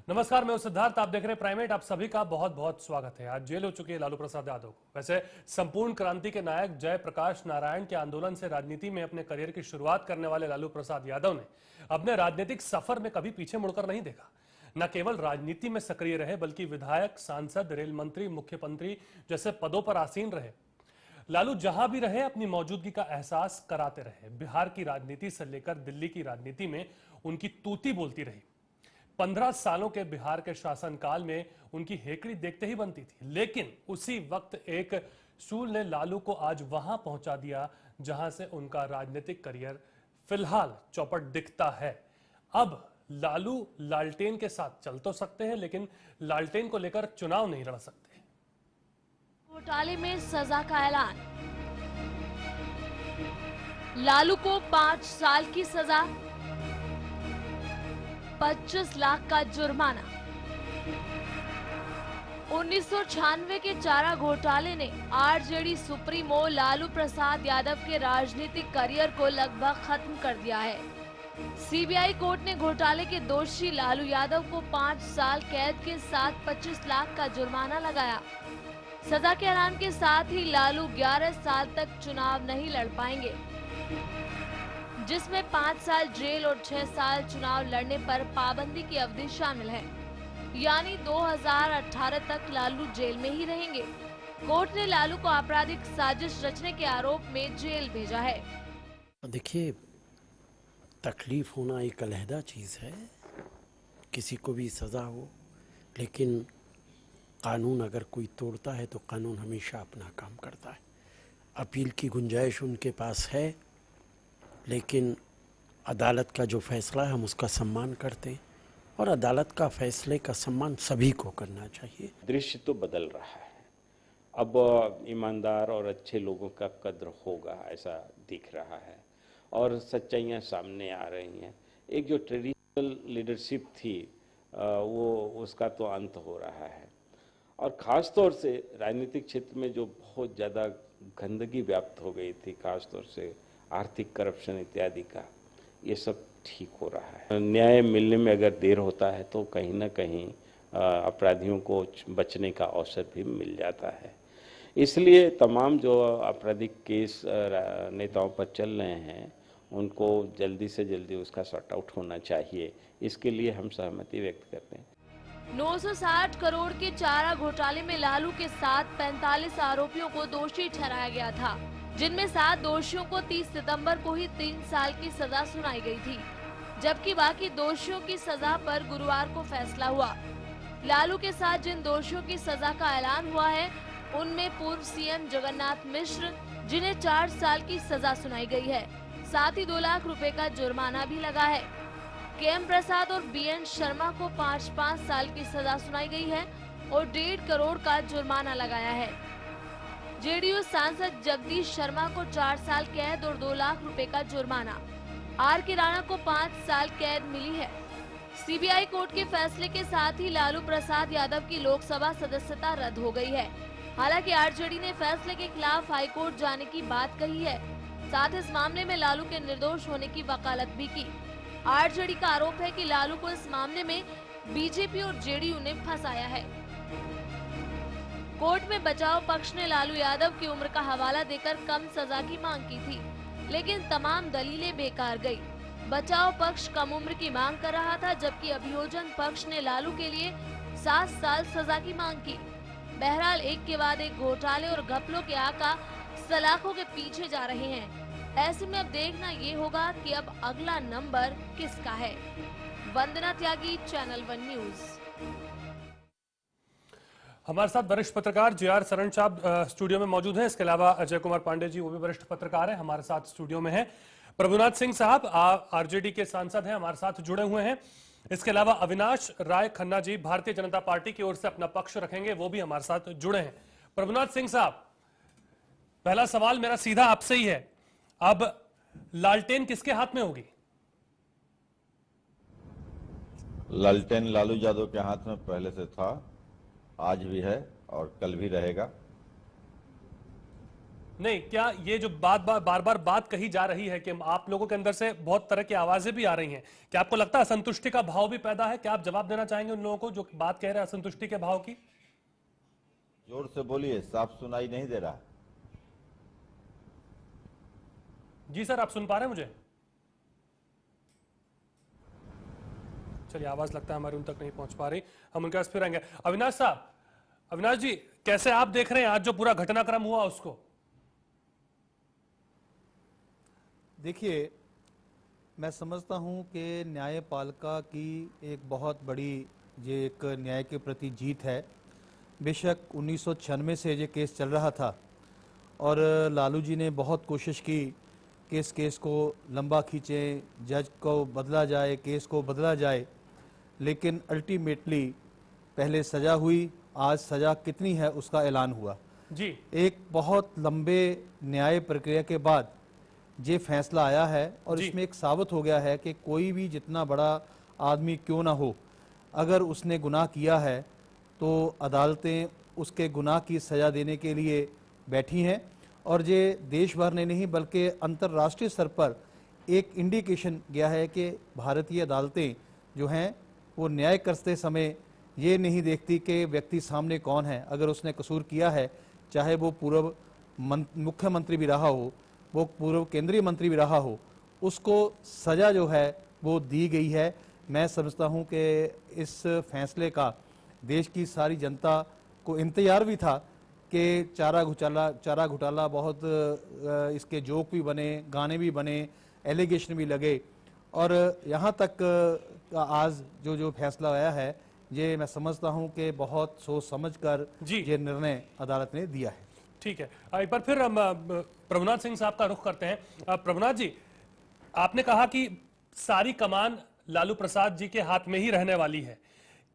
नमस्कार, मैं हूं सिद्धार्थ। आप देख रहे हैं प्राइमेट। आप सभी का बहुत बहुत स्वागत है। आज जेल हो चुके हैं लालू प्रसाद यादव को। वैसे संपूर्ण क्रांति के नायक जयप्रकाश नारायण के आंदोलन से राजनीति में अपने करियर की शुरुआत करने वाले लालू प्रसाद यादव ने अपने राजनीतिक सफर में कभी पीछे मुड़कर नहीं देखा। न केवल राजनीति में सक्रिय रहे, बल्कि विधायक, सांसद, रेल मंत्री, मुख्यमंत्री जैसे पदों पर आसीन रहे। लालू जहां भी रहे अपनी मौजूदगी का एहसास कराते रहे। बिहार की राजनीति से लेकर दिल्ली की राजनीति में उनकी तूती बोलती रही। 15 सालों के बिहार के शासनकाल में उनकी हेकड़ी देखते ही बनती थी, लेकिन उसी वक्त एक सूल ने लालू को आज वहां पहुंचा दिया जहां से उनका राजनीतिक करियर फिलहाल चौपट दिखता है। अब लालू लालटेन के साथ चल तो सकते हैं, लेकिन लालटेन को लेकर चुनाव नहीं लड़ सकते। घोटाले में सजा का ऐलान। लालू को 5 साल की सजा, 25 लाख का जुर्माना। 1996 के चारा घोटाले ने आरजेडी सुप्रीमो लालू प्रसाद यादव के राजनीतिक करियर को लगभग खत्म कर दिया है। सीबीआई कोर्ट ने घोटाले के दोषी लालू यादव को 5 साल कैद के साथ 25 लाख का जुर्माना लगाया। सजा के ऐलान के साथ ही लालू 11 साल तक चुनाव नहीं लड़ पाएंगे, जिसमें 5 साल जेल और 6 साल चुनाव लड़ने पर पाबंदी की अवधि शामिल है। यानी 2018 तक लालू जेल में ही रहेंगे। कोर्ट ने लालू को आपराधिक साजिश रचने के आरोप में जेल भेजा है। देखिए, तकलीफ होना एक अलहदा चीज़ है, किसी को भी सज़ा हो, लेकिन कानून अगर कोई तोड़ता है तो कानून हमेशा अपना काम करता है। अपील की गुंजाइश उनके पास है, लेकिन अदालत का जो फैसला है हम उसका सम्मान करते हैं और अदालत का फैसले का सम्मान सभी को करना चाहिए। दृश्य तो बदल रहा है। अब ईमानदार और अच्छे लोगों का कद्र होगा, ऐसा दिख रहा है और सच्चाइयाँ सामने आ रही हैं। एक जो ट्रेडिशनल लीडरशिप थी वो उसका तो अंत हो रहा है और ख़ास तौर से राजनीतिक क्षेत्र में जो बहुत ज़्यादा गंदगी व्याप्त हो गई थी, ख़ास तौर से आर्थिक करप्शन इत्यादि का, ये सब ठीक हो रहा है। न्याय मिलने में अगर देर होता है तो कहीं ना कहीं अपराधियों को बचने का अवसर भी मिल जाता है। इसलिए तमाम जो आपराधिक केस नेताओं पर चल रहे हैं उनको जल्दी से जल्दी उसका सॉर्ट आउट होना चाहिए। इसके लिए हम सहमति व्यक्त करते हैं। 960 करोड़ के चारा घोटाले में लालू के साथ 45 आरोपियों को दोषी ठहराया गया था, जिनमें 7 दोषियों को 30 सितंबर को ही 3 साल की सजा सुनाई गई थी, जबकि बाकी दोषियों की सजा पर गुरुवार को फैसला हुआ। लालू के साथ जिन दोषियों की सजा का ऐलान हुआ है उनमें पूर्व सीएम जगन्नाथ मिश्र, जिन्हें 4 साल की सजा सुनाई गई है, साथ ही 2 लाख रुपए का जुर्माना भी लगा है। केएम प्रसाद और बीएन शर्मा को 5-5 साल की सजा सुनाई गई है और 1.5 करोड़ का जुर्माना लगाया है। जेडीयू सांसद जगदीश शर्मा को 4 साल कैद और 2 लाख रुपए का जुर्माना। आर के राणा को 5 साल कैद मिली है। सीबीआई कोर्ट के फैसले के साथ ही लालू प्रसाद यादव की लोकसभा सदस्यता रद्द हो गई है। हालांकि आरजेडी ने फैसले के खिलाफ हाईकोर्ट जाने की बात कही है। साथ इस मामले में लालू के निर्दोष होने की वकालत भी की। आरजेडी का आरोप है कि लालू को इस मामले में बीजेपी और जेडीयू ने फंसाया है। कोर्ट में बचाव पक्ष ने लालू यादव की उम्र का हवाला देकर कम सजा की मांग की थी, लेकिन तमाम दलीलें बेकार गई। बचाव पक्ष कम उम्र की मांग कर रहा था, जबकि अभियोजन पक्ष ने लालू के लिए 7 साल सजा की मांग की। बहरहाल एक के बाद एक घोटाले और घपलों के आका सलाखों के पीछे जा रहे हैं। ऐसे में अब देखना ये होगा कि अब अगला नंबर किसका है। वंदना त्यागी, चैनल 1 न्यूज। हमारे साथ वरिष्ठ पत्रकार जे.आर. शरण साहब स्टूडियो में मौजूद हैं। इसके अलावा अजय कुमार पांडे जी, वो भी वरिष्ठ पत्रकार हैं, हमारे साथ स्टूडियो में हैं। प्रभुनाथ सिंह साहब आरजेडी के सांसद हैं, हमारे साथ जुड़े हुए हैं। इसके अलावा अविनाश राय खन्ना जी भारतीय जनता पार्टी की ओर से अपना पक्ष रखेंगे, वो भी हमारे साथ जुड़े हैं। प्रभुनाथ सिंह साहब, पहला सवाल मेरा सीधा आपसे ही है, अब लालटेन किसके हाथ में होगी? लालटेन लालू यादव के हाथ में पहले से था, आज भी है और कल भी रहेगा। नहीं, क्या ये जो बार बार बात कही जा रही है कि आप लोगों के अंदर से बहुत तरह की आवाजें भी आ रही हैं, क्या आपको लगता है असंतुष्टि का भाव भी पैदा है? क्या आप जवाब देना चाहेंगे उन लोगों को जो बात कह रहे हैं असंतुष्टि के भाव की? जोर से बोलिए, साफ सुनाई नहीं दे रहा। जी सर, आप सुन पा रहे हैं मुझे? चलिए, आवाज लगता है हमारी उन तक नहीं पहुंच पा रही, हम उनके पास फिर आएंगे। अविनाश साहब, अविनाश जी, कैसे आप देख रहे हैं आज जो पूरा घटनाक्रम हुआ उसको? देखिए, मैं समझता हूं कि न्यायपालिका की एक बहुत बड़ी ये एक न्याय के प्रति जीत है। बेशक 1996 से ये केस चल रहा था और लालू जी ने बहुत कोशिश की कि इस केस को लंबा खींचें, जज को बदला जाए, केस को बदला जाए, लेकिन अल्टीमेटली पहले सज़ा हुई, आज सज़ा कितनी है उसका ऐलान हुआ। जी, एक बहुत लंबे न्याय प्रक्रिया के बाद ये फैसला आया है और इसमें एक साबित हो गया है कि कोई भी जितना बड़ा आदमी क्यों ना हो, अगर उसने गुनाह किया है तो अदालतें उसके गुनाह की सज़ा देने के लिए बैठी हैं। और ये देश भर ने नहीं बल्कि अंतर्राष्ट्रीय स्तर पर एक इंडिकेशन गया है कि भारतीय अदालतें जो हैं वो न्याय करते समय ये नहीं देखती कि व्यक्ति सामने कौन है। अगर उसने कसूर किया है, चाहे वो पूर्व मुख्यमंत्री भी रहा हो, वो पूर्व केंद्रीय मंत्री भी रहा हो, उसको सज़ा जो है वो दी गई है। मैं समझता हूँ कि इस फैसले का देश की सारी जनता को इंतजार भी था कि चारा घोटाला बहुत इसके जोक भी बने, गाने भी बने, एलिगेशन भी लगे और यहाँ तक आज जो फैसला आया है ये मैं समझता हूँ कि बहुत सोच समझ कर ये निर्णय अदालत ने दिया है। ठीक है, एक बार फिर हम प्रभुनाथ सिंह साहब का रुख करते हैं। प्रभुनाथ जी, आपने कहा कि सारी कमान लालू प्रसाद जी के हाथ में ही रहने वाली है।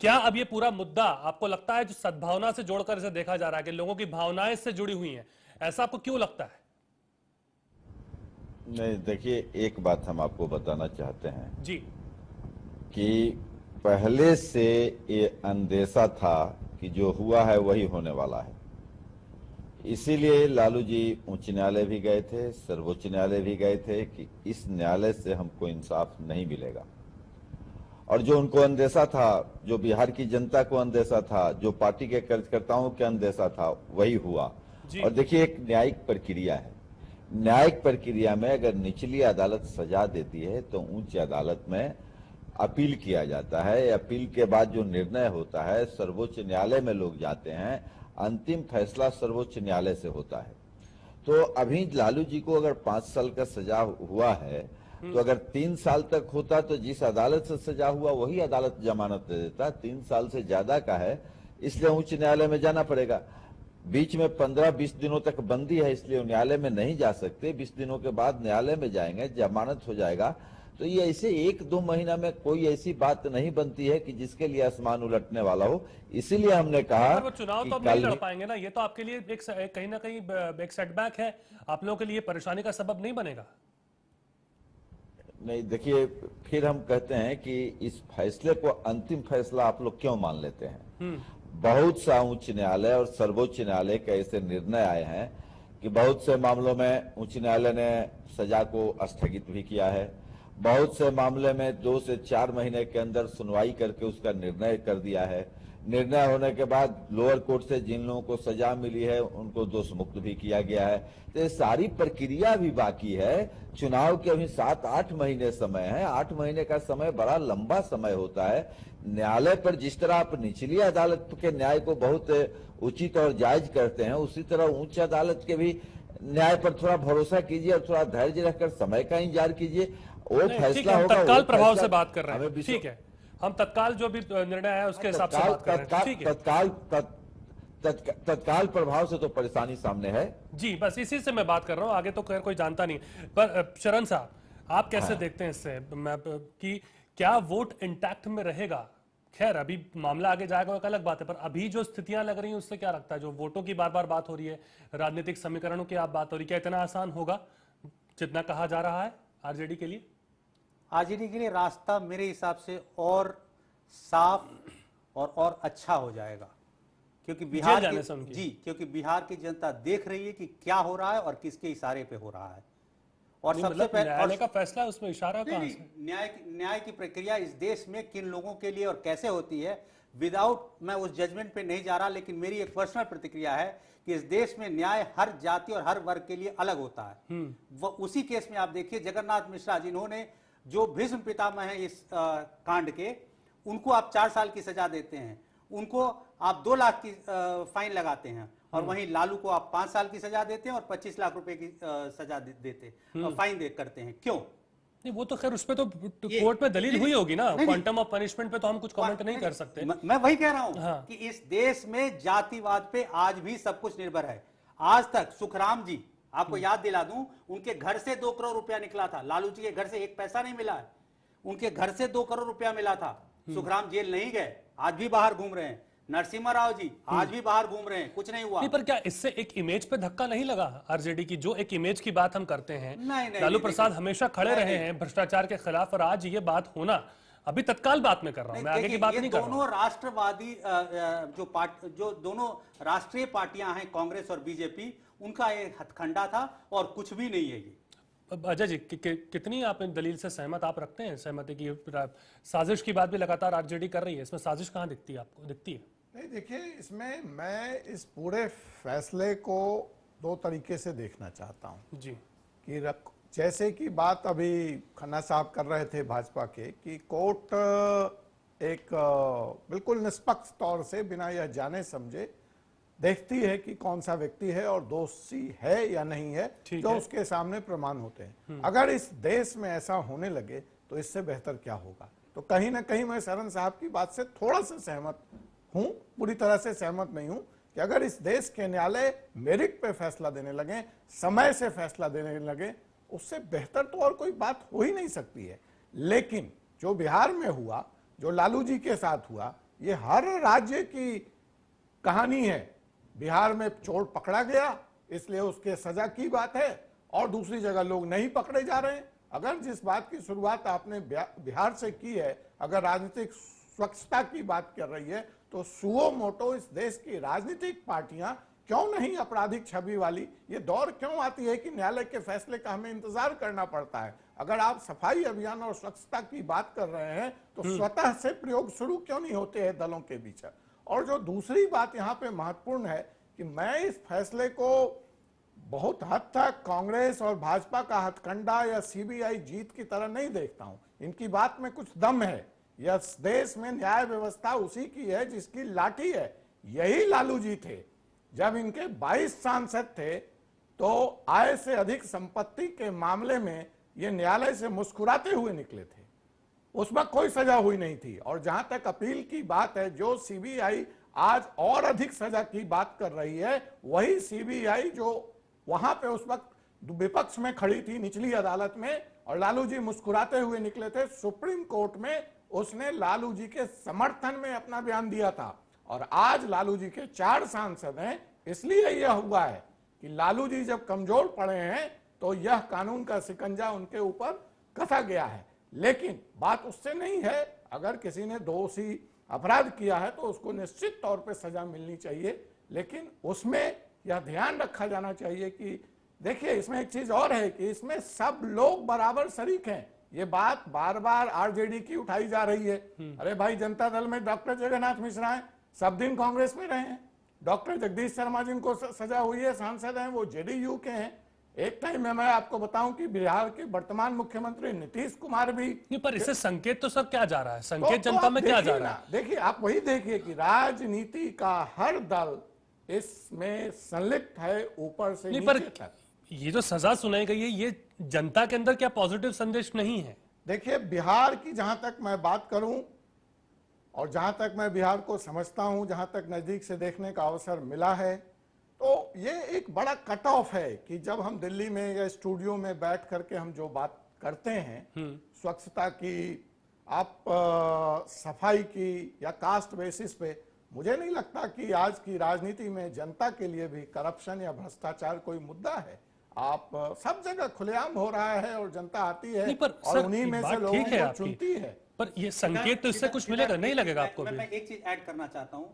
क्या अब ये पूरा मुद्दा आपको लगता है जो सद्भावना से जोड़कर इसे देखा जा रहा है कि लोगों की भावनाएं इससे जुड़ी हुई हैं, ऐसा आपको क्यों लगता है? नहीं, देखिए, एक बात हम आपको बताना चाहते हैं जी, कि पहले से ये अंदेशा था कि जो हुआ है वही होने वाला है। इसीलिए लालू जी उच्च न्यायालय भी गए थे, सर्वोच्च न्यायालय भी गए थे कि इस न्यायालय से हमको इंसाफ नहीं मिलेगा। और जो उनको अंदेशा था, जो बिहार की जनता को अंदेशा था, जो पार्टी के कार्यकर्ताओं के अंदेशा था, वही हुआ। और देखिए, एक न्यायिक प्रक्रिया है। न्यायिक प्रक्रिया में अगर निचली अदालत सजा देती है तो उच्च अदालत में अपील किया जाता है। अपील के बाद जो निर्णय होता है, सर्वोच्च न्यायालय में लोग जाते हैं, अंतिम फैसला सर्वोच्च न्यायालय से होता है। तो अभी लालू जी को अगर 5 साल का सजा हुआ है, तो अगर 3 साल तक होता तो जिस अदालत से सजा हुआ वही अदालत जमानत दे देता। 3 साल से ज्यादा का है, इसलिए उच्च न्यायालय में जाना पड़ेगा। बीच में 15-20 दिनों तक बंदी है, इसलिए न्यायालय में नहीं जा सकते। 20 दिनों के बाद न्यायालय में जाएंगे, जमानत हो जाएगा। तो ये ऐसे 1-2 महीना में कोई ऐसी बात नहीं बनती है कि जिसके लिए आसमान उलटने वाला हो। इसीलिए हमने कहा वो चुनाव तो अब नहीं लड़ पाएंगे ना, ये तो आपके लिए एक कहीं ना कहीं एक सेटबैक है, आप लोगों के लिए परेशानी का सबब नहीं बनेगा। नहीं, देखिए, फिर हम कहते हैं कि इस फैसले को अंतिम फैसला आप लोग क्यों मान लेते हैं। बहुत सा उच्च न्यायालय और सर्वोच्च न्यायालय के ऐसे निर्णय आए हैं कि बहुत से मामलों में उच्च न्यायालय ने सजा को स्थगित भी किया है। बहुत से मामले में 2 से 4 महीने के अंदर सुनवाई करके उसका निर्णय कर दिया है। निर्णय होने के बाद लोअर कोर्ट से जिन लोगों को सजा मिली है उनको दोष मुक्त भी किया गया है। तो ये सारी प्रक्रिया भी बाकी है। चुनाव के अभी 7-8 महीने समय है। 8 महीने का समय बड़ा लंबा समय होता है। न्यायालय पर जिस तरह आप निचली अदालत के न्याय को बहुत उचित और जायज करते हैं, उसी तरह उच्च अदालत के भी न्याय पर थोड़ा भरोसा कीजिए और थोड़ा धैर्य रखकर समय का इंतजार कीजिए। वो फैसला होगा। तत्काल प्रभाव से बात कर रहे हैं, ठीक है, हम तत्काल जो भी निर्णय है उसके हिसाब से बात कर रहे हैं। तत्काल प्रभाव से तो परेशानी सामने है जी, बस इसी से मैं बात कर रहा हूं, आगे तो खैर कोई जानता नहीं। पर शरण साहब, आप कैसे देखते हैं इससे कि क्या वोट इंटैक्ट में रहेगा? खैर अभी मामला आगे जाएगा एक अलग बात है, पर अभी जो स्थितियां लग रही हैं उससे क्या लगता है, जो वोटों की बार बार बात हो रही है, राजनीतिक समीकरणों की आप बात हो रही है, क्या इतना आसान होगा जितना कहा जा रहा है आरजेडी के लिए? आरजेडी के लिए रास्ता मेरे हिसाब से और साफ और अच्छा हो जाएगा। क्योंकि बिहार जेल जाने की से उनकी। जी, क्योंकि बिहार की जनता देख रही है कि क्या हो रहा है और किसके इशारे पे हो रहा है। और नहीं, सबसे मतलब पहले न्यायालय का फैसला है, उसमें इशारा नहीं, कहाँ नहीं, से? न्याय की प्रक्रिया इस देश में किन लोगों के लिए और कैसे होती है, विदाउट, मैं उस जजमेंट पे नहीं जा रहा, लेकिन मेरी एक पर्सनल प्रतिक्रिया है कि इस देश में न्याय हर जाति और हर वर्ग के लिए अलग होता है। वो उसी केस में आप देखिए जगन्नाथ मिश्रा जिन्होंने, जो भीष्म पितामह है इस कांड के, उनको आप 4 साल की सजा देते हैं, उनको आप 2 लाख की फाइन लगाते हैं, और वहीं लालू को आप 5 साल की सजा देते हैं और 25 लाख रुपए की सजा देते फाइन करते हैं। क्यों? नहीं, वो तो खैर उस पे तो कोर्ट में दलील हुई होगी ना, क्वांटम ऑफ पनिशमेंट पे तो हम कुछ कमेंट नहीं कर सकते। मैं वही कह रहा हूं हाँ। कि इस देश में जातिवाद पे आज भी सब कुछ निर्भर है। आज तक सुखराम जी, आपको याद दिला दूं, उनके घर से 2 करोड़ रुपया निकला था, लालू जी के घर से 1 पैसा नहीं मिला है, उनके घर से 2 करोड़ रुपया मिला था। सुखराम जेल नहीं गए, आज भी बाहर घूम रहे हैं। नरसिम्हा राव जी आज भी बाहर घूम रहे हैं, कुछ नहीं हुआ। नहीं, पर क्या इससे एक इमेज पे धक्का नहीं लगा आरजेडी की? जो एक इमेज की बात हम करते हैं, लालू प्रसाद हमेशा खड़े रहे हैं भ्रष्टाचार के खिलाफ, और आज ये बात होना, अभी तत्काल बात में कर रहा हूं, मैं आगे की बात नहीं कर रहा हूं। दोनों राष्ट्रवादी जो दोनों राष्ट्रीय पार्टियां हैं, कांग्रेस और बीजेपी, उनका एक हथकंडा था और कुछ भी नहीं है ये। अजय जी, कितनी आप इन दलील से सहमत आप रखते हैं? सहमति की साजिश की बात भी लगातार आरजेडी कर रही है, इसमें साजिश कहां दिखती है आपको? दिखती है? नहीं, देखिए, इसमें मैं इस पूरे फैसले को 2 तरीके से देखना चाहता हूं जी। कि जैसे कि बात अभी खन्ना साहब कर रहे थे भाजपा के, कि कोर्ट एक बिल्कुल निष्पक्ष तौर से बिना यह जाने समझे देखती है कि कौन सा व्यक्ति है और दोषी है या नहीं है, जो उसके सामने प्रमाण होते हैं। अगर इस देश में ऐसा होने लगे तो इससे बेहतर क्या होगा? तो कहीं ना कहीं मैं शरण साहब की बात से थोड़ा सा सहमत हूं, पूरी तरह से सहमत नहीं हूं, कि अगर इस देश के न्यायालय मेरिट पे फैसला देने लगे, समय से फैसला देने लगे, उससे बेहतर तो और कोई बात हो ही नहीं सकती है। लेकिन जो बिहार में हुआ, जो लालू जी के साथ हुआ, ये हर राज्य की कहानी है। बिहार में चोर पकड़ा गया, इसलिए उसके सजा की बात है, और दूसरी जगह लोग नहीं पकड़े जा रहे हैं। अगर जिस बात की शुरुआत आपने बिहार से की है, अगर राजनीतिक स्वच्छता की बात कर रही है, तो सुओ मोटो इस देश की राजनीतिक पार्टियां क्यों नहीं आपराधिक छवि वाली? ये दौर क्यों आती है कि न्यायालय के फैसले का हमें इंतजार करना पड़ता है? अगर आप सफाई अभियान और स्वच्छता की बात कर रहे हैं, तो स्वतः से प्रयोग शुरू क्यों नहीं होते हैं दलों के बीच? और जो दूसरी बात यहाँ पे महत्वपूर्ण है कि मैं इस फैसले को बहुत हद तक कांग्रेस और भाजपा का हथकंडा या सीबीआई जीत की तरह नहीं देखता हूं। इनकी बात में कुछ दम है। यह देश में न्याय व्यवस्था उसी की है जिसकी लाठी है। यही लालू जी थे। जब इनके 22 सांसद थे तो आय से अधिक संपत्ति के मामले में ये न्यायालय से मुस्कुराते हुए निकले थे, उसमें कोई सजा हुई नहीं थी। और जहां तक अपील की बात है, जो सीबीआई आज और अधिक सजा की बात कर रही है, वही सीबीआई जो वहां पे उस वक्त विपक्ष में खड़ी थी निचली अदालत में, और लालू जी मुस्कुराते हुए निकले थे। सुप्रीम कोर्ट में उसने लालू जी के समर्थन में अपना बयान दिया था। और आज लालू जी के 4 सांसद हैं, इसलिए यह हुआ है कि लालू जी जब कमजोर पड़े हैं तो यह कानून का शिकंजा उनके ऊपर कसा गया है। लेकिन बात उससे नहीं है, अगर किसी ने दोषी अपराध किया है तो उसको निश्चित तौर पे सजा मिलनी चाहिए। लेकिन उसमें यह ध्यान रखा जाना चाहिए कि देखिए, इसमें एक चीज और है कि इसमें सब लोग बराबर शरीक हैं। ये बात बार बार आरजेडी की उठाई जा रही है। अरे भाई, जनता दल में डॉक्टर जगन्नाथ मिश्रा हैं, सब दिन कांग्रेस में रहे हैं। डॉक्टर जगदीश शर्मा जिनको सजा हुई है, सांसद हैं, वो जेडीयू के हैं। एक टाइम में मैं आपको बताऊं कि बिहार के वर्तमान मुख्यमंत्री नीतीश कुमार भी। नहीं, पर इससे संकेत तो सर क्या जा रहा है? संकेत जनता में क्या जा रहा है? देखिए, आप वही देखिए कि राजनीति का हर दल इसमें संलिप्त है, ऊपर से नीचे तक। ये जो सजा सुनाई गई है, ये जनता के अंदर क्या पॉजिटिव संदेश नहीं है? देखिए, बिहार की जहां तक मैं बात करूं और जहां तक मैं बिहार को समझता हूं, जहां तक नजदीक से देखने का अवसर मिला है, तो ये एक बड़ा कट ऑफ है कि जब हम दिल्ली में या स्टूडियो में बैठ करके हम जो बात करते हैं स्वच्छता की, आप सफाई की या कास्ट बेसिस पे, मुझे नहीं लगता कि आज की राजनीति में जनता के लिए भी करप्शन या भ्रष्टाचार कोई मुद्दा है। आप सब जगह खुलेआम हो रहा है और जनता आती है और उन्हीं में से लोगों को चुनती है। पर ये संकेत तो इससे कुछ मिलेगा, नहीं लगेगा आपको? मैं एक चीज ऐड करना चाहता हूं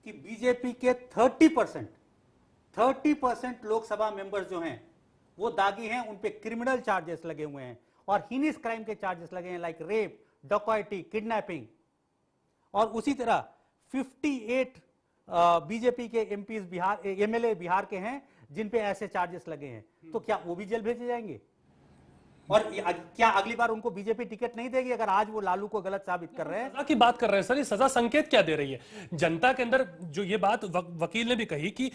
कि बीजेपी के 30% लोकसभा मेंबर्स जो हैं वो दागी हैं, उन पे क्रिमिनल चार्जेस लगे हुए हैं और हीनियस क्राइम के चार्जेस लगे हैं, लाइक रेप, डकैती, किडनैपिंग। और उसी तरह 58 बीजेपी के एमपीज बिहार, एमएलए बिहार के हैं जिन पे ऐसे चार्जेस लगे हैं। तो क्या वो भी जेल भेजे जाएंगे? और क्या अगली बार उनको बीजेपी टिकट नहीं देगी अगर आज वो लालू को गलत साबित कर रहे हैं? सजा की बात कर रहे हैं सर, ये सजा संकेत क्या दे रही है जनता के अंदर? जो ये बात वकील ने भी कही कि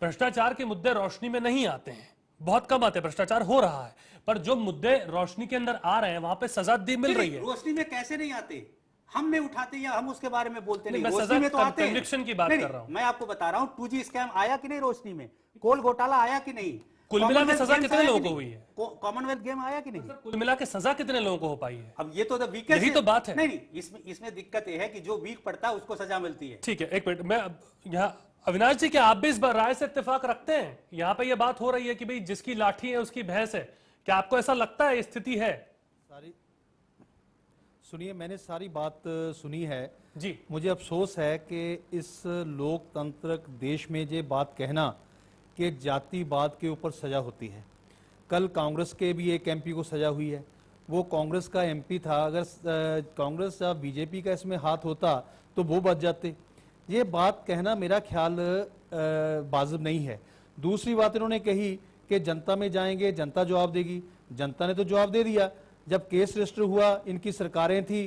भ्रष्टाचार के मुद्दे रोशनी में नहीं आते हैं, बहुत कम आते हैं, भ्रष्टाचार हो रहा है, पर जो मुद्दे रोशनी के अंदर आ रहे हैं वहां पे सजा मिल रही है। रोशनी में कैसे नहीं आते? हम नहीं उठाते या हम उसके बारे में बोलते नहीं, मैं रोशनी में तो आते हैं। कन्विक्शन की बात कर रहा हूं। मैं आपको बता रहा हूं 2G स्कैम आया कि नहीं रोशनी में, कोल घोटाला आया कि नहीं, कुल मिला के सजा कितने लोगों को हुई है? कॉमनवेल्थ गेम आया कि नहीं? कुल मिला के सजा कितने लोगों को हो पाई है? अब ये तो वीकेस्ट, यही तो बात है। नहीं, इसमें दिक्कत ये है कि जो वीक पड़ता है उसको सजा मिलती है। ठीक है, एक मिनट, मैं यहाँ अविनाश जी, क्या आप भी इस बार राय से इत्तेफाक रखते हैं? यहाँ पे ये बात हो रही है कि भाई जिसकी लाठी है उसकी भैंस है, क्या आपको ऐसा लगता है स्थिति है? सारी सुनिए, मैंने सारी बात सुनी है जी। मुझे अफसोस है कि इस लोकतंत्र देश में ये बात कहना कि जातिवाद के ऊपर सजा होती है। कल कांग्रेस के भी एक एमपी को सजा हुई है, वो कांग्रेस का एमपी था। अगर कांग्रेस या बीजेपी का इसमें हाथ होता तो वो बच जाते। ये बात कहना मेरा ख्याल वाजिब नहीं है। दूसरी बात इन्होंने कही कि जनता में जाएंगे, जनता जवाब देगी। जनता ने तो जवाब दे दिया। जब केस रजिस्टर हुआ, इनकी सरकारें थी,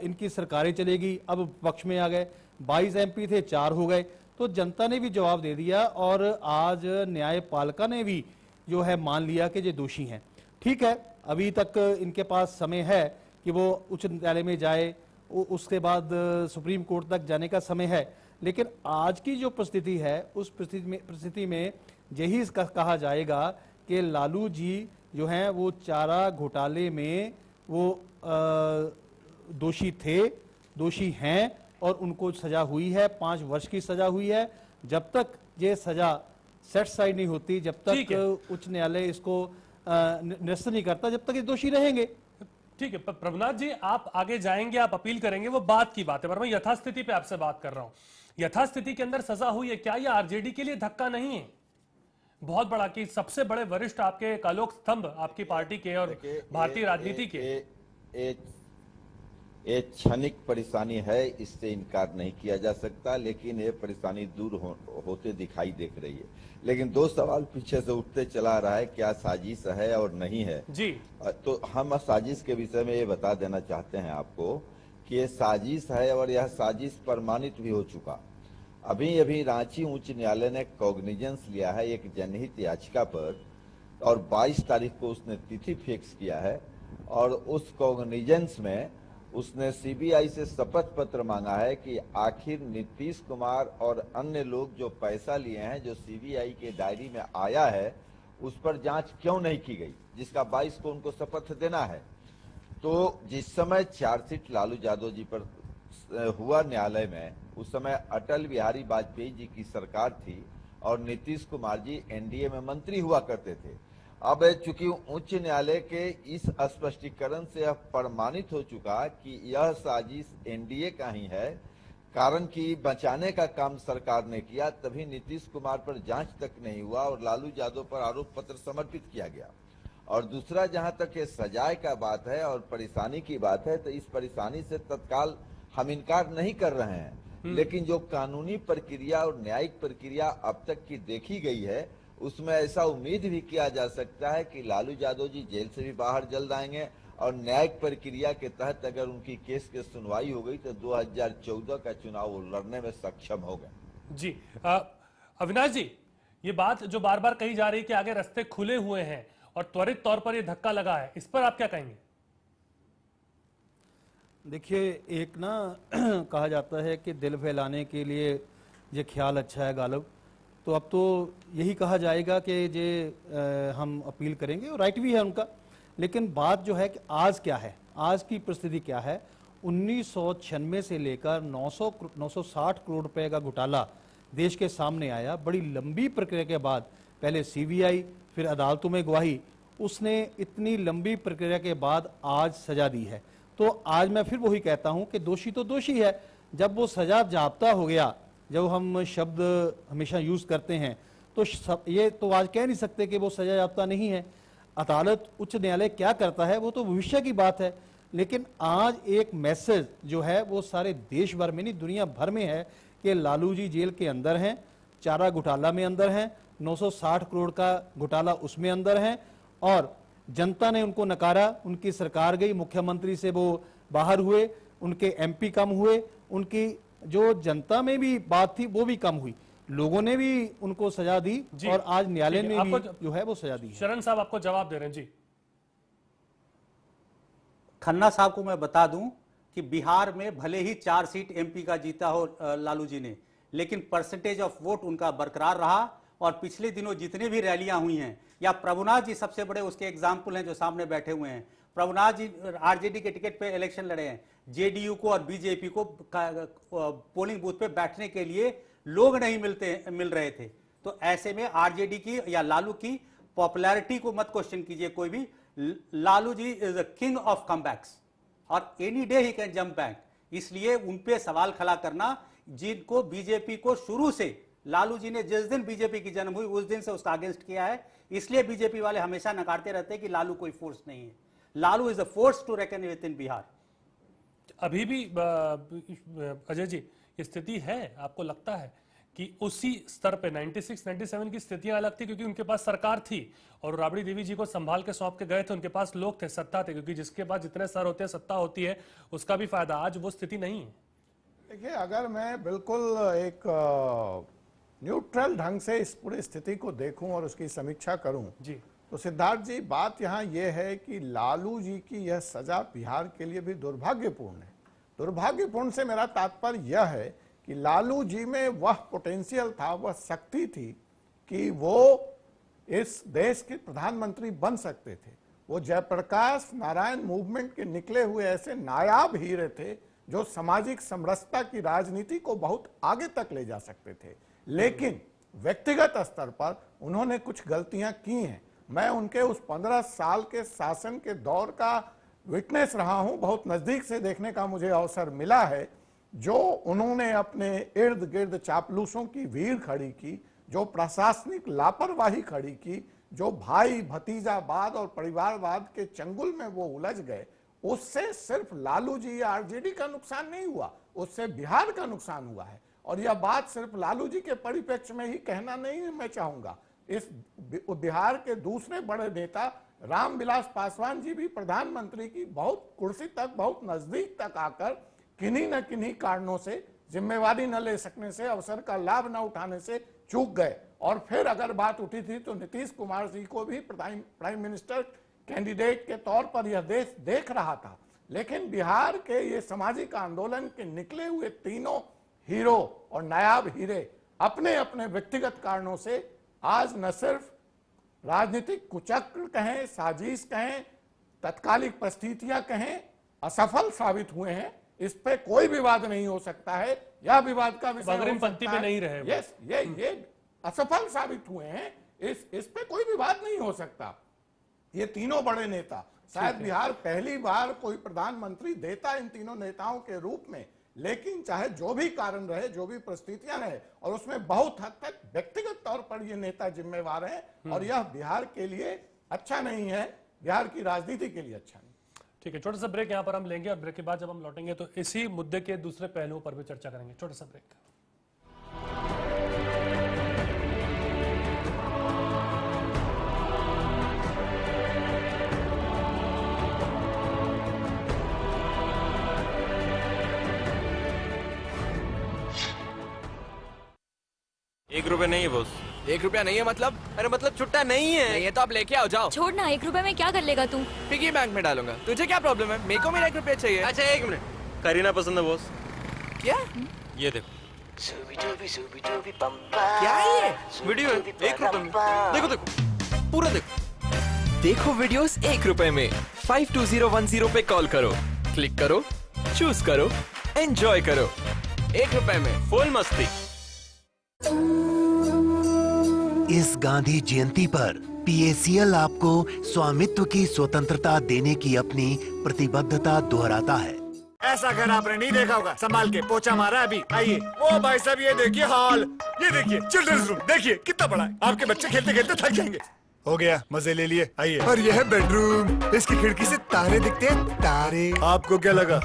इनकी सरकारें चलेगी, अब पक्ष में आ गए। 22 एमपी थे, 4 हो गए, तो जनता ने भी जवाब दे दिया और आज न्यायपालिका ने भी जो है मान लिया कि ये दोषी हैं। ठीक है, अभी तक इनके पास समय है कि वो उच्च न्यायालय में जाए, उसके बाद सुप्रीम कोर्ट तक जाने का समय है। लेकिन आज की जो परिस्थिति है, उस परिस्थिति में यही कहा जाएगा कि लालू जी जो हैं वो चारा घोटाले में वो दोषी थे, दोषी हैं और उनको सजा हुई है, 5 वर्ष की सजा हुई है। जब तक ये सजा सेटिस्फाइड नहीं होती, जब तक उच्च न्यायालय इसको निरस्त नहीं करता, जब तक ये दोषी रहेंगे। ठीक है प्रभुनाथ जी, आप आगे जाएंगे, आप अपील करेंगे, वो बात की बात है, पर मैं यथास्थिति पे आपसे बात कर रहा हूं। यथास्थिति के अंदर सजा हुई है, क्या यह आरजेडी के लिए धक्का नहीं है बहुत बड़ा कि सबसे बड़े वरिष्ठ आपके कालोक स्तंभ आपकी पार्टी के और भारतीय राजनीति के? एक क्षणिक परेशानी है, इससे इनकार नहीं किया जा सकता, लेकिन ये परेशानी दूर होते दिखाई देख रही है। लेकिन 2 सवाल पीछे से उठते चला रहा है, क्या साजिश है और नहीं है जी। तो हम साजिश के विषय में ये बता देना चाहते हैं आपको कि ये साजिश है और यह साजिश प्रमाणित भी हो चुका। अभी रांची उच्च न्यायालय ने कॉग्निजेंस लिया है एक जनहित याचिका पर और 22 तारीख को उसने तिथि फिक्स किया है और उस कॉग्निजेंस में उसने सीबीआई से शपथ पत्र मांगा है कि आखिर नीतीश कुमार और अन्य लोग जो पैसा लिए हैं, जो सीबीआई के डायरी में आया है, उस पर जांच क्यों नहीं की गई, जिसका 22 को उनको शपथ देना है। तो जिस समय चार्जशीट लालू यादव जी पर हुआ न्यायालय में, उस समय अटल बिहारी वाजपेयी जी की सरकार थी और नीतीश कुमार जी एनडीए में मंत्री हुआ करते थे। अब चूंकि उच्च न्यायालय के इस स्पष्टीकरण से यह प्रमाणित हो चुका कि यह साजिश एनडीए का ही है, कारण कि बचाने का काम सरकार ने किया, तभी नीतीश कुमार पर जांच तक नहीं हुआ और लालू यादव पर आरोप पत्र समर्पित किया गया। और दूसरा, जहां तक ये सजाए का बात है और परेशानी की बात है, तो इस परेशानी से तत्काल हम इनकार नहीं कर रहे हैं, लेकिन जो कानूनी प्रक्रिया और न्यायिक प्रक्रिया अब तक की देखी गई है, उसमें ऐसा उम्मीद भी किया जा सकता है कि लालू यादव जी जेल से भी बाहर जल्द आएंगे और न्यायिक प्रक्रिया के तहत अगर उनकी केस की सुनवाई हो गई तो 2014 का चुनाव वो लड़ने में सक्षम हो गए। जी अविनाश जी, ये बात जो बार बार कही जा रही है कि आगे रास्ते खुले हुए हैं और त्वरित तौर पर ये धक्का लगा है, इस पर आप क्या कहेंगे? देखिए, एक ना कहा जाता है कि दिल फैलाने के लिए ये ख्याल अच्छा है गालब, तो अब तो यही कहा जाएगा कि ये हम अपील करेंगे और राइट भी है उनका। लेकिन बात जो है कि आज क्या है, आज की परिस्थिति क्या है। 1996 से लेकर 960 करोड़ रुपए का घोटाला देश के सामने आया। बड़ी लंबी प्रक्रिया के बाद, पहले सीबीआई, फिर अदालतों में गवाही, उसने इतनी लंबी प्रक्रिया के बाद आज सजा दी है। तो आज मैं फिर वही कहता हूं कि दोषी तो दोषी है। जब वो सजा जाब्ता हो गया जब हम शब्द हमेशा यूज करते हैं तो ये तो आज कह नहीं सकते कि वो सजा याफ्ता नहीं है। अदालत, उच्च न्यायालय क्या करता है वो तो भविष्य की बात है, लेकिन आज एक मैसेज जो है वो सारे देश भर में नहीं दुनिया भर में है कि लालू जी जेल के अंदर हैं, चारा घोटाला में अंदर हैं, 960 करोड़ का घोटाला उसमें अंदर है और जनता ने उनको नकारा। उनकी सरकार गई, मुख्यमंत्री से वो बाहर हुए, उनके एमपी कम हुए, उनकी जो जनता में भी बात थी वो भी कम हुई, लोगों ने भी उनको सजा दी और आज न्यायालय ने भी जो है वो सजा दी है। शरण साहब आपको जवाब दे रहे हैं जी। खन्ना साहब को मैं बता दूं कि बिहार में भले ही 4 सीट एमपी का जीता हो लालू जी ने, लेकिन परसेंटेज ऑफ वोट उनका बरकरार रहा और पिछले दिनों जितने भी रैलियां हुई हैं, या प्रभुनाथ जी सबसे बड़े उसके एग्जाम्पल हैं जो सामने बैठे हुए हैं। प्रभुनाथ जी आरजेडी के टिकट पे इलेक्शन लड़े हैं, जेडीयू को और बीजेपी को पोलिंग बूथ पे बैठने के लिए लोग नहीं मिल रहे थे। तो ऐसे में आरजेडी की या लालू की पॉपुलैरिटी को मत क्वेश्चन कीजिए कोई भी। Lalu ji is the king of comebacks और any day he can jump back. इसलिए उन पे सवाल खड़ा करना, जिनको बीजेपी को शुरू से लालू जी ने जिस दिन बीजेपी की जन्म हुई उस दिन से उसका अगेंस्ट किया है, इसलिए बीजेपी वाले हमेशा नकारते रहते हैं कि लालू कोई फोर्स नहीं है। Lalu is a force to reckon with in Bihar. अभी भी अजय जी स्थिति है, आपको लगता है कि उसी स्तर पे 96-97 की स्थितियां अलग थी क्योंकि उनके पास सरकार थी और राबड़ी देवी जी को संभाल के सौंप के गए थे, उनके पास लोग थे, सत्ता थे, क्योंकि जिसके पास जितने सर होते हैं सत्ता होती है उसका भी फायदा। आज वो स्थिति नहीं है। देखिए, अगर मैं बिल्कुल एक न्यूट्रल ढंग से इस पूरी स्थिति को देखूं और उसकी समीक्षा करूं जी, तो सिद्धार्थ जी बात यहां यह है कि लालू जी की यह सजा बिहार के लिए भी दुर्भाग्यपूर्ण है। दुर्भाग्यपूर्ण से मेरा तात्पर्य यह है कि लालू जी में वह पोटेंशियल था, वह शक्ति थी कि वो इस देश के प्रधानमंत्री बन सकते थे। वो जयप्रकाश नारायण मूवमेंट के निकले हुए ऐसे नायाब हीरे थे जो सामाजिक समरसता की राजनीति को बहुत आगे तक ले जा सकते थे, लेकिन व्यक्तिगत स्तर पर उन्होंने कुछ गलतियां की हैं। मैं उनके उस 15 साल के शासन के दौर का विटनेस रहा हूं, बहुत नजदीक से देखने का मुझे अवसर मिला है। जो उन्होंने अपने इर्द गिर्द चापलूसों की भीड़ खड़ी की, जो प्रशासनिक लापरवाही खड़ी की, जो भाई भतीजावाद और परिवारवाद के चंगुल में वो उलझ गए, उससे सिर्फ लालू जी या आरजेडी का नुकसान नहीं हुआ, उससे बिहार का नुकसान हुआ है। और यह बात सिर्फ लालू जी के परिप्रेक्ष्य में ही कहना नहीं मैं चाहूंगा, इस बिहार के दूसरे बड़े नेता रामविलास पासवान जी भी प्रधानमंत्री की बहुत कुर्सी तक, बहुत नजदीक तक आकर किन्हीं न किन्हीं कारणों से, जिम्मेवारी न ले सकने से, अवसर का लाभ न उठाने से चूक गए। और फिर अगर बात उठी थी तो नीतीश कुमार जी को भी प्राइम मिनिस्टर कैंडिडेट के तौर पर यह देश देख रहा था। लेकिन बिहार के ये सामाजिक आंदोलन के निकले हुए तीनों हीरो और नायाब हीरे अपने अपने व्यक्तिगत कारणों से आज न सिर्फ राजनीतिक कुचक्र कहें, साजिश कहें, तत्कालिक परिस्थितियां कहें, असफल साबित हुए हैं। इस पे कोई विवाद नहीं हो सकता है, यह विवाद का विषय अग्रिम पंक्ति पे नहीं रहे। यस, ये असफल साबित हुए हैं, इस पे कोई विवाद नहीं हो सकता। ये तीनों बड़े नेता, शायद बिहार पहली बार कोई प्रधानमंत्री देता इन तीनों नेताओं के रूप में, लेकिन चाहे जो भी कारण रहे, जो भी परिस्थितियां रहे, और उसमें बहुत हद तक व्यक्तिगत तौर पर ये नेता जिम्मेवार हैं और यह बिहार के लिए अच्छा नहीं है, बिहार की राजनीति के लिए अच्छा नहीं। ठीक है, छोटा सा ब्रेक यहाँ पर हम लेंगे और ब्रेक के बाद जब हम लौटेंगे तो इसी मुद्दे के दूसरे पहलुओं पर भी चर्चा करेंगे। छोटा सा ब्रेक। ₹1 नहीं है बॉस। ₹1 नहीं है मतलब? अरे मतलब छुट्टा नहीं है। नहीं है तो आप लेके आओ, जाओ। छोड़ ना, ₹1 में क्या कर लेगा तू? पिगी बैंक में डालूंगा। तुझे क्या प्रॉब्लम है? मेरे को मेरा ₹1 चाहिए। अच्छा 1 मिनट। करीना पसंद है बॉस। क्या? ये देखो। क्या है ये? वीडियो है ₹1 में। देखो देखो, पूरा देखो। देखो वीडियोस ₹1 में। 52010 पे कॉल करो, क्लिक करो, चूज करो, एंजॉय करो। ₹1 में फुल मस्ती। इस गांधी जयंती पर PACL आपको स्वामित्व की स्वतंत्रता देने की अपनी प्रतिबद्धता दोहराता है। ऐसा घर आपने नहीं देखा होगा। संभाल के पोछा मारा अभी। आइए। ओ भाई साहब ये देखिए हॉल, ये देखिए चिल्ड्रंस रूम, देखिए कितना बड़ा है। आपके बच्चे खेलते खेलते थक जाएंगे। हो गया, मजे ले लिए। आइए। और यह है बेडरूम, इसकी खिड़की से तारे दिखते हैं, तारे। आपको क्या लगा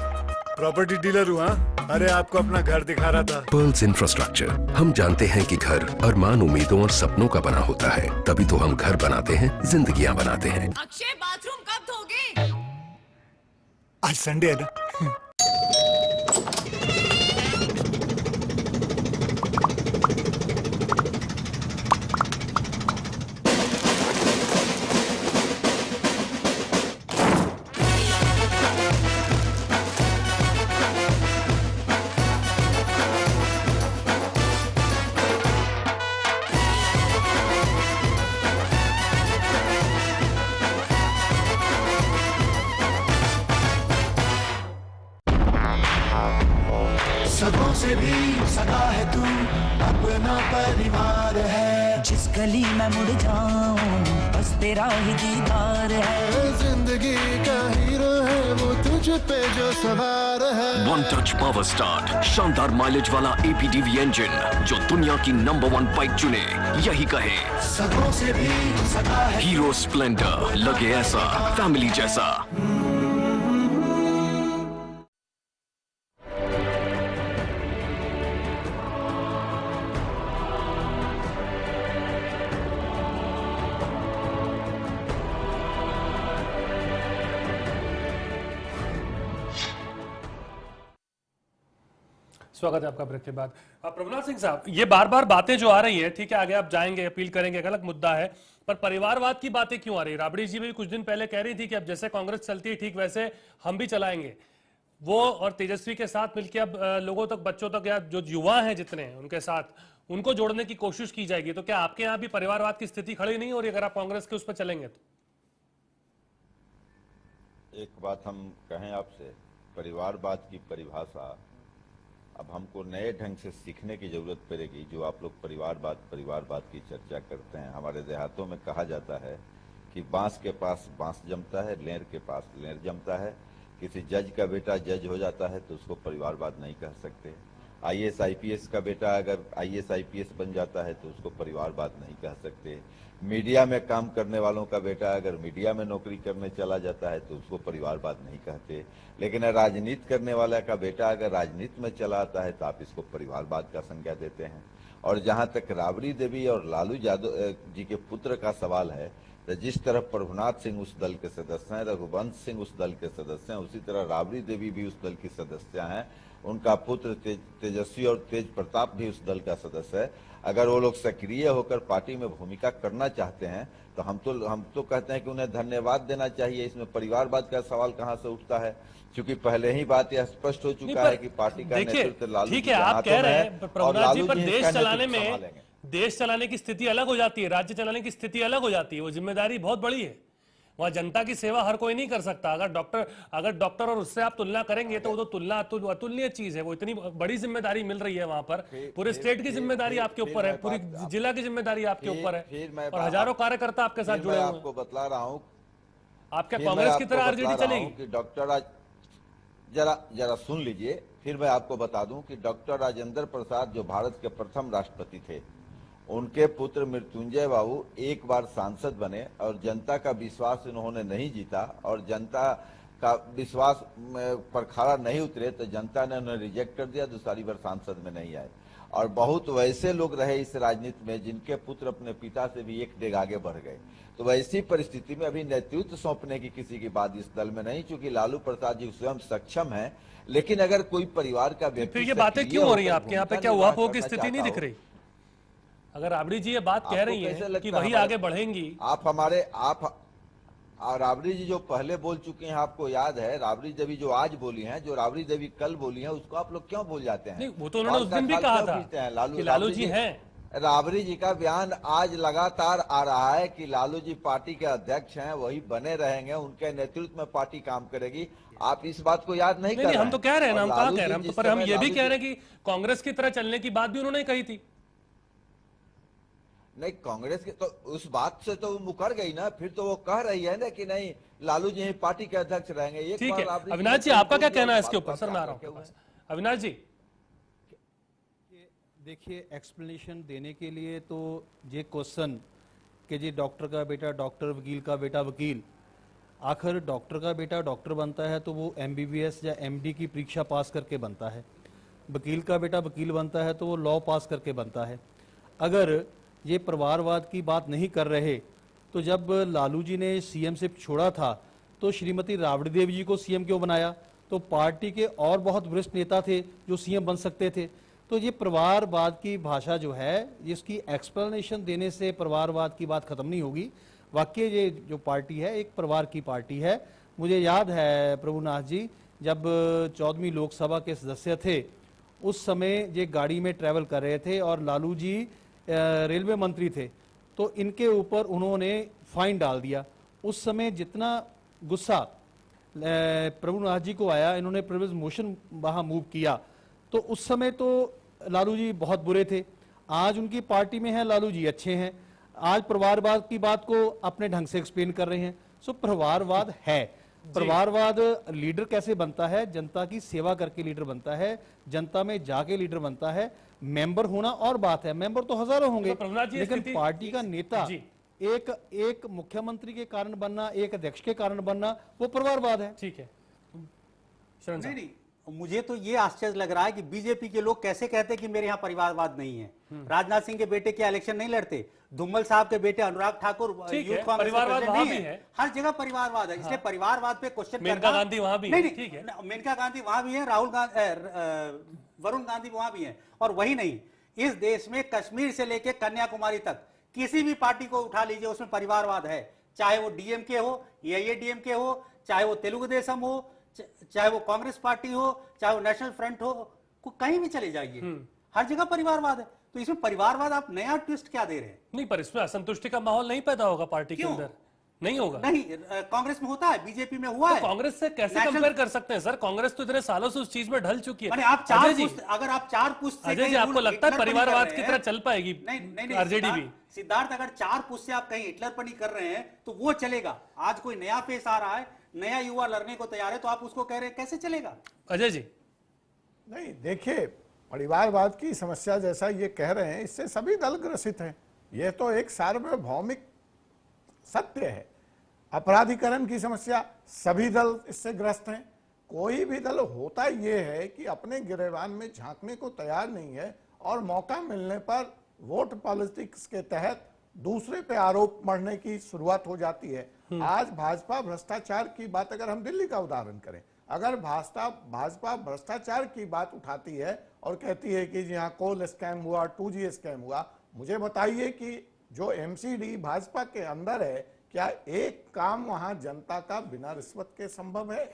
प्रॉपर्टी डीलर हूँ? हाँ, अरे आपको अपना घर दिखा रहा था। Pearls infrastructure. हम जानते हैं कि घर अरमान, उम्मीदों और सपनों का बना होता है, तभी तो हम घर बनाते हैं, जिंदगियां बनाते हैं। अक्षय बाथरूम कब धोगे? आज संडे है ना। सदों से भी सदा है तू, अपना परिवार है। जिस गली में मुड़ जाऊं बस तेरा ही दीदार है। जिंदगी का हीरो है वो तुझ पे जो सवार है। वन टच पावर स्टार्ट, शानदार माइलेज वाला APDV इंजन, जो दुनिया की नंबर 1 बाइक चुने यही कहे। सदों से भी सदा है हीरो स्प्लेंडर, लगे ऐसा फैमिली जैसा। स्वागत है आपका ब्रेक के बाद। प्रभुनाथ सिंह साहब, ये बार बार बातें जो आ रही है, ठीक है आगे आप जाएंगे अपील करेंगे, अलग मुद्दा है, पर परिवारवाद की बातें क्यों आ रही है? राबड़ी जी भी कुछ दिन पहले कह रही थी कि अब जैसे कांग्रेस चलती है ठीक वैसे हम भी चलाएंगे। वो और तेजस्वी के साथ मिलकर अब लोगों तक, बच्चों तक, या जो युवा हैं जितने हैं उनके साथ उनको जोड़ने की कोशिश की जाएगी। तो क्या आपके यहाँ भी परिवारवाद की स्थिति खड़ी नहीं हो रही अगर आप कांग्रेस के उस पर चलेंगे तो? एक बात हम कहें आपसे, परिवारवाद की परिभाषा अब हमको नए ढंग से सीखने की जरूरत पड़ेगी। जो आप लोग परिवारवाद की चर्चा करते हैं, हमारे देहातों में कहा जाता है कि बांस के पास बांस जमता है, लेर के पास लेर जमता है। किसी जज का बेटा जज हो जाता है तो उसको परिवारवाद नहीं कह सकते। IAS IPS का बेटा अगर IAS IPS बन जाता है तो उसको परिवारवाद नहीं कह सकते। मीडिया में काम करने वालों का बेटा अगर मीडिया में नौकरी करने चला जाता है तो उसको परिवारवाद नहीं कहते। लेकिन राजनीति करने वाला का बेटा अगर राजनीति में चला आता है तो आप इसको परिवारवाद का संज्ञा देते हैं। और जहां तक राबड़ी देवी और लालू यादव जी के पुत्र का सवाल है, तो जिस तरह प्रभुनाथ सिंह उस दल के सदस्य हैं, रघुवंश सिंह उस दल के सदस्य हैं, उसी तरह राबड़ी देवी भी उस दल की सदस्य हैं। उनका पुत्र तेजस्वी और तेज प्रताप भी उस दल का सदस्य है। अगर वो लोग सक्रिय होकर पार्टी में भूमिका करना चाहते हैं तो हम तो कहते हैं कि उन्हें धन्यवाद देना चाहिए। इसमें परिवारवाद का सवाल कहां से उठता है? क्योंकि पहले ही बात यह स्पष्ट हो चुका है कि पार्टी का नेतृत्व लालू ठीक है, आप कह रहे हैं प्रभुनाथ जी, पर देश चलाने की स्थिति अलग हो जाती है, राज्य चलाने की स्थिति अलग हो जाती है। वो जिम्मेदारी बहुत बड़ी है। वहां जनता की सेवा हर कोई नहीं कर सकता। अगर डॉक्टर और उससे आप तुलना करेंगे तो वो तो तुलना अतुलनीय चीज है। वो इतनी बड़ी जिम्मेदारी मिल रही है वहां पर, पूरे स्टेट की जिम्मेदारी आपके ऊपर है, पूरी जिला की जिम्मेदारी आपके ऊपर है, और हजारों कार्यकर्ता आपके साथ जुड़े हुए हैं। आपको बतला रहा हूँ, आप क्या कांग्रेस की तरह RJD चलेगी? डॉक्टर जरा सुन लीजिए, फिर मैं आपको बता दूं कि डॉक्टर राजेंद्र प्रसाद जो भारत के प्रथम राष्ट्रपति थे, उनके पुत्र मृत्युंजय बाबू एक बार सांसद बने और जनता का विश्वास उन्होंने नहीं जीता और जनता का विश्वास पर खरा नहीं उतरे तो जनता ने उन्हें रिजेक्ट कर दिया, दूसरी बार सांसद में नहीं आए। और बहुत वैसे लोग रहे इस राजनीति में जिनके पुत्र अपने पिता से भी एक डेग आगे बढ़ गए। तो वैसी परिस्थिति में अभी नेतृत्व सौंपने की किसी की बात इस दल में नहीं, क्योंकि लालू प्रसाद जी स्वयं सक्षम है। लेकिन अगर कोई परिवार का व्यक्ति, फिर ये बातें क्यों हो रही है आपके यहाँ पे? क्या उहापोह की स्थिति नहीं दिख रही? अगर राबड़ी जी ये बात कह रही है कि वही आगे बढ़ेंगी, राबड़ी जी जो पहले बोल चुके हैं आपको याद है, राबड़ी देवी जो आज बोली हैं, जो राबड़ी देवी कल बोली हैं, उसको आप लोग क्यों भूल जाते हैं? नहीं, वो तो उन्होंने उस दिन भी कहा था कि लालू जी हैं। राबड़ी जी का बयान आज लगातार आ रहा है कि लालू जी पार्टी के अध्यक्ष हैं, वही बने रहेंगे, उनके नेतृत्व में पार्टी काम करेगी। आप इस बात को याद नहीं कर रहे हैं? हम तो कह रहे हैं ना, हम कहा कह रहे हैं, पर हम ये भी कह रहे हैं कि कांग्रेस की तरह चलने की बात भी उन्होंने कही थी। नहीं, कांग्रेस के तो उस बात से तो मुकर गई ना, फिर तो वो कह रही है ना कि नहीं लालू जी पार्टी के अध्यक्ष रहेंगे। एक ठीक है, बार अविनाश जी आपका क्या कहना है इसके ऊपर? सर मैं आ रहा हूं, अविनाश जी। देखिए, एक्सप्लेनेशन देने के लिए तो ये क्वेश्चन कि जी डॉक्टर का बेटा डॉक्टर, वकील का बेटा वकील, आखिर डॉक्टर का बेटा डॉक्टर बनता है तो वो MBBS या MD की परीक्षा पास करके बनता है, वकील का बेटा वकील बनता है तो वो लॉ पास करके बनता है। अगर ये परिवारवाद की बात नहीं कर रहे तो जब लालू जी ने CMशिप छोड़ा था तो श्रीमती राबड़ी देवी जी को CM क्यों बनाया? तो पार्टी के और बहुत वरिष्ठ नेता थे जो CM बन सकते थे। तो ये परिवारवाद की भाषा जो है, इसकी एक्सप्लेनेशन देने से परिवारवाद की बात खत्म नहीं होगी। वाकई ये जो पार्टी है एक परिवार की पार्टी है। मुझे याद है प्रभुनाथ जी, जब 14वीं लोकसभा के सदस्य थे उस समय ये गाड़ी में ट्रैवल कर रहे थे और लालू जी रेलवे मंत्री थे, तो इनके ऊपर उन्होंने फाइन डाल दिया। उस समय जितना गुस्सा प्रभुनाथ जी को आया, इन्होंने प्रिविलेज मोशन वहां मूव किया, तो उस समय तो लालू जी बहुत बुरे थे। आज उनकी पार्टी में है, लालू जी अच्छे हैं। आज परिवारवाद की बात को अपने ढंग से एक्सप्लेन कर रहे हैं। सो परिवारवाद है। परिवारवाद लीडर कैसे बनता है? जनता की सेवा करके लीडर बनता है, जनता में जाके लीडर बनता है। मेंबर होना और बात है, मेंबर तो हजारों होंगे, लेकिन पार्टी का नेता एक मुख्यमंत्री के कारण बनना, एक अध्यक्ष के कारण बनना, वो परिवारवाद है। ठीक है, नहीं, मुझे तो ये आश्चर्य लग रहा है कि बीजेपी के लोग कैसे कहते हैं कि मेरे यहाँ परिवारवाद नहीं है। राजनाथ सिंह के बेटे क्या इलेक्शन नहीं लड़ते? धुम्मल साहब के बेटे अनुराग ठाकुर यूथ कांग्रेस नहीं है। हर जगह परिवारवाद है, इसलिए परिवारवाद पे क्वेश्चन मेनका गांधी वहां भी है। ठीक है, मेनका गांधी वहां भी है, वरुण गांधी वहां भी है। और वही नहीं, इस देश में कश्मीर से लेकर कन्याकुमारी तक किसी भी पार्टी को उठा लीजिए, उसमें परिवारवाद है। चाहे वो DMK हो, AIADMK हो, चाहे वो तेलुगु देशम हो, चाहे वो कांग्रेस पार्टी हो, चाहे वो नेशनल फ्रंट हो, कहीं भी चले जाइए, हर जगह परिवारवाद है। तो इसमें परिवारवाद आप नया ट्विस्ट क्या दे रहे हैं? नहीं, पर इसमें असंतुष्टि का माहौल नहीं पैदा होगा पार्टी के अंदर? नहीं होगा? नहीं, कांग्रेस में होता है, बीजेपी में हुआ है। कांग्रेस से कैसे कंपेयर कर सकते हैं सर? कांग्रेस तो इतने सालों से उस चीज में ढल चुकी है। अगर आप चार पुस्त अजय जी, आपको लगता है परिवारवाद की तरह चल पाएगी RJD भी? सिद्धार्थ, अगर 4 पुस्त से आप कहीं हिटलरपनी कर रहे हैं तो वो चलेगा। आज कोई नया फेस आ रहा है, नया युवा लड़ने को तैयार है, तो आप उसको कह रहे हैं, कैसे चलेगा? अजय जी, नहीं, देखिए, परिवारवाद की समस्या जैसा ये कह रहे हैं, इससे सभी दल ग्रसित हैं। ये तो एक सार्वभौमिक सत्य है। अपराधीकरण की समस्या, सभी दल इससे ग्रस्त हैं। कोई भी दल होता ये है कि अपने गिरेबान में झांकने को तैयार नहीं है और मौका मिलने पर वोट पॉलिटिक्स के तहत दूसरे पे आरोप मढ़ने की शुरुआत हो जाती है। आज भाजपा भ्रष्टाचार की बात, अगर हम दिल्ली का उदाहरण करें, अगर भाजपा भ्रष्टाचार की बात उठाती है और कहती है कि यहाँ कोल स्कैम हुआ, 2G स्कैम हुआ, मुझे बताइए कि जो MCD भाजपा के अंदर है, क्या एक काम वहां जनता का बिना रिश्वत के संभव है?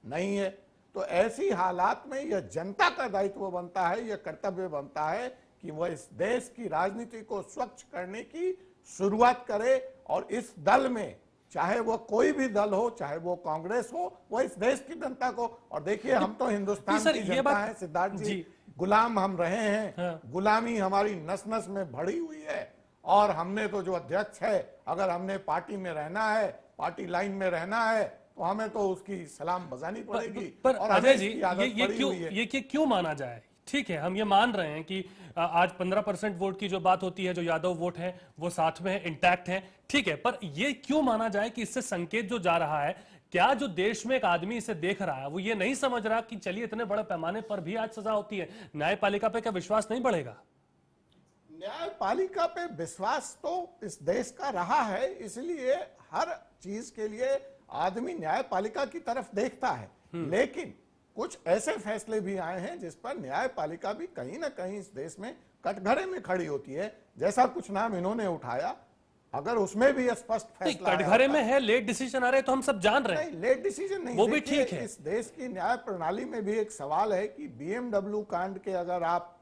नहीं है। तो ऐसी हालात में यह जनता का दायित्व बनता है, यह कर्तव्य बनता है कि वह इस देश की राजनीति को स्वच्छ करने की शुरुआत करे। और इस दल में, चाहे वो कोई भी दल हो, चाहे वो कांग्रेस हो, वो इस देश की जनता को, और देखिए हम तो हिंदुस्तान की जनता है सिद्धार्थ जी, गुलाम हम रहे हैं। गुलामी हमारी नस नस में भरी हुई है। और हमने तो जो अध्यक्ष है, अगर हमने पार्टी में रहना है, पार्टी लाइन में रहना है, तो हमें तो उसकी सलाम बजानी पड़ेगी। पर अजय जी, ये क्यों माना जाए? ठीक है, हम ये मान रहे हैं कि आज 15% वोट की जो बात होती है, जो यादव वोट है वो साथ में है, इंटैक्ट है, ठीक है, पर ये क्यों माना जाए कि इससे संकेत जो जा रहा है, क्या जो देश में एक आदमी इसे देख रहा है वो ये नहीं समझ रहा कि चलिए इतने बड़े पैमाने पर भी आज सजा होती है, न्यायपालिका पे क्या विश्वास नहीं बढ़ेगा? न्यायपालिका पे विश्वास तो इस देश का रहा है, इसलिए हर चीज के लिए आदमी न्यायपालिका की तरफ देखता है। लेकिन कुछ ऐसे फैसले भी आए हैं जिस पर न्यायपालिका भी कहीं ना कहीं इस देश में कटघरे में खड़ी होती है। जैसा कुछ नाम इन्होंने उठाया, अगर उसमें भी स्पष्ट फैसला कटघरे में है, लेट डिसीजन आ रहे तो हम सब जान रहे हैं। नहीं, लेट डिसीजन नहीं, वो भी ठीक है। इस देश की न्याय प्रणाली में भी एक सवाल है कि BMW कांड के अगर आप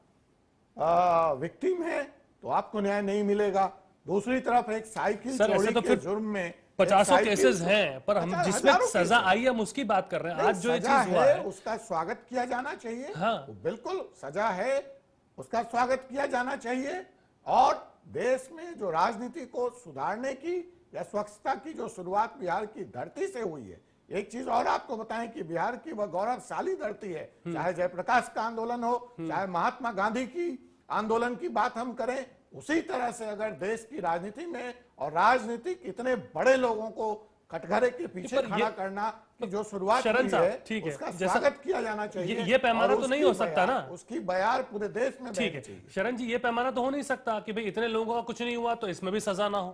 विक्टिम है तो आपको न्याय नहीं मिलेगा। दूसरी तरफ एक साइकिल चोरी के जुर्म में 50 केसेस हैं, पर हम जिसमें सजा आई हम उसकी बात कर रहे हैं। आज जो चीज हुआ है उसका स्वागत किया जाना चाहिए। हाँ, बिल्कुल सजा है, उसका स्वागत किया जाना चाहिए। और देश में जो राजनीति को सुधारने की या स्वच्छता की जो शुरुआत बिहार की धरती से हुई है। एक चीज और आपको बताएं कि बिहार की वह गौरवशाली धरती है, चाहे जयप्रकाश का आंदोलन हो, चाहे महात्मा गांधी की आंदोलन की बात हम करें, उसी तरह से अगर देश की राजनीति में और राजनीतिक इतने बड़े लोगों को कटघरे के पीछे खड़ा करना की जो शुरुआत शरण हुई साहब, है, ठीक है, उसका जैसा- स्वागत किया जाना चाहिए। ये पैमाना और तो नहीं उसकी हो सकता ना, उसकी बयार पूरे देश में ठीक है। शरण जी, ये पैमाना तो हो नहीं सकता कि भाई इतने लोगों का कुछ नहीं हुआ तो इसमें भी सजा ना हो।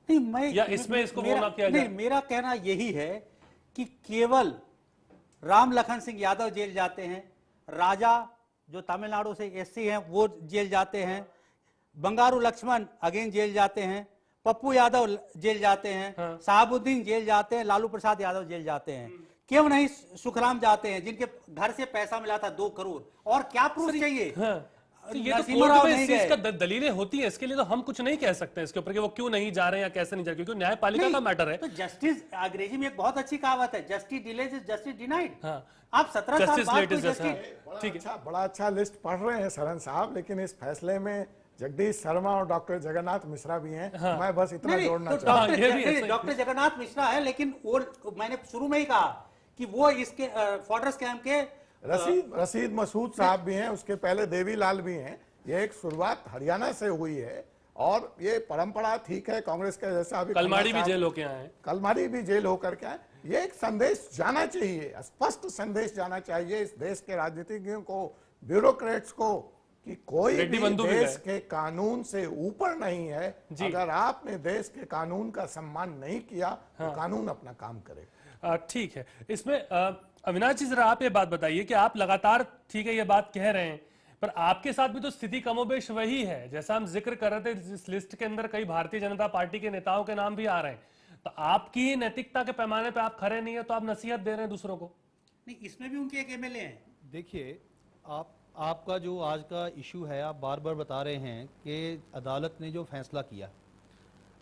नहीं, मैं या इसमें इसको वो ना किया जाए। नहीं, मेरा कहना यही है कि केवल राम लखन सिंह यादव जेल जाते हैं, राजा जो तमिलनाडु से एससी हैं वो जेल जाते हैं, बंगारू लक्ष्मण अगेन जेल जाते हैं, पप्पू यादव जेल जाते हैं, साहबुद्दीन जेल जाते हैं, लालू प्रसाद यादव जेल जाते हैं। क्यों नहीं सुखराम जाते हैं, जिनके घर से पैसा मिला था 2 करोड़, और क्या प्रूफ चाहिए? तो ये तो नरसिम्हा कोर्ट में नहीं इस चीज गए। का दलीलें होती है, इसके लिए तो हम कुछ नहीं कह सकते इसके ऊपर कि वो क्यों नहीं जा रहे हैं या कैसे नहीं जा रहे, क्योंकि न्यायपालिका का मैटर है। तो जस्टिस, अंग्रेजी में एक बहुत अच्छी कहावत है, justice delays is justice denied. आप 17 साल बाद कोई जस्टिस, ठीक है, बड़ा अच्छा लिस्ट पढ़ रहे हैं शरण साहब, लेकिन इस फैसले में जगदीश शर्मा और डॉक्टर जगन्नाथ मिश्रा भी हैं। मैं बस इतना जोड़ना चाहता हूं। डॉक्टर जगन्नाथ मिश्रा है, लेकिन वो मैंने शुरू में ही कहा कि वो इसके फॉर्डर्स कैंप के रशीद मसूद साहब भी हैं, उसके पहले देवीलाल भी हैं। ये एक शुरुआत हरियाणा से हुई है और ये परंपरा ठीक है, कांग्रेस के जैसा अभी कलमाड़ी भी जेल होके आए, कलमाड़ी भी जेल होकर के आए। ये एक संदेश जाना चाहिए, स्पष्ट संदेश जाना चाहिए इस देश के राजनीतिज्ञों को, ब्यूरोक्रेट्स को, कि कोई भी देश के कानून से ऊपर नहीं है। अगर आपने देश के कानून का सम्मान नहीं किया तो कानून अपना काम करे। ठीक है। इसमें अविनाश जी, जरा आप ये बात बताइए कि आप लगातार, ठीक है, ये बात कह रहे हैं, पर आपके साथ भी तो स्थिति कमोबेश वही है। जैसा हम जिक्र कर रहे थे, इस लिस्ट के अंदर कई भारतीय जनता पार्टी के नेताओं के नाम भी आ रहे हैं, तो आपकी नैतिकता के पैमाने पे आप खड़े नहीं है, तो आप नसीहत दे रहे हैं दूसरों को। नहीं, इसमें भी उनके एक एमएलए हैं। देखिए, आपका जो आज का इशू है, आप बार बार बता रहे हैं कि अदालत ने जो फैसला किया,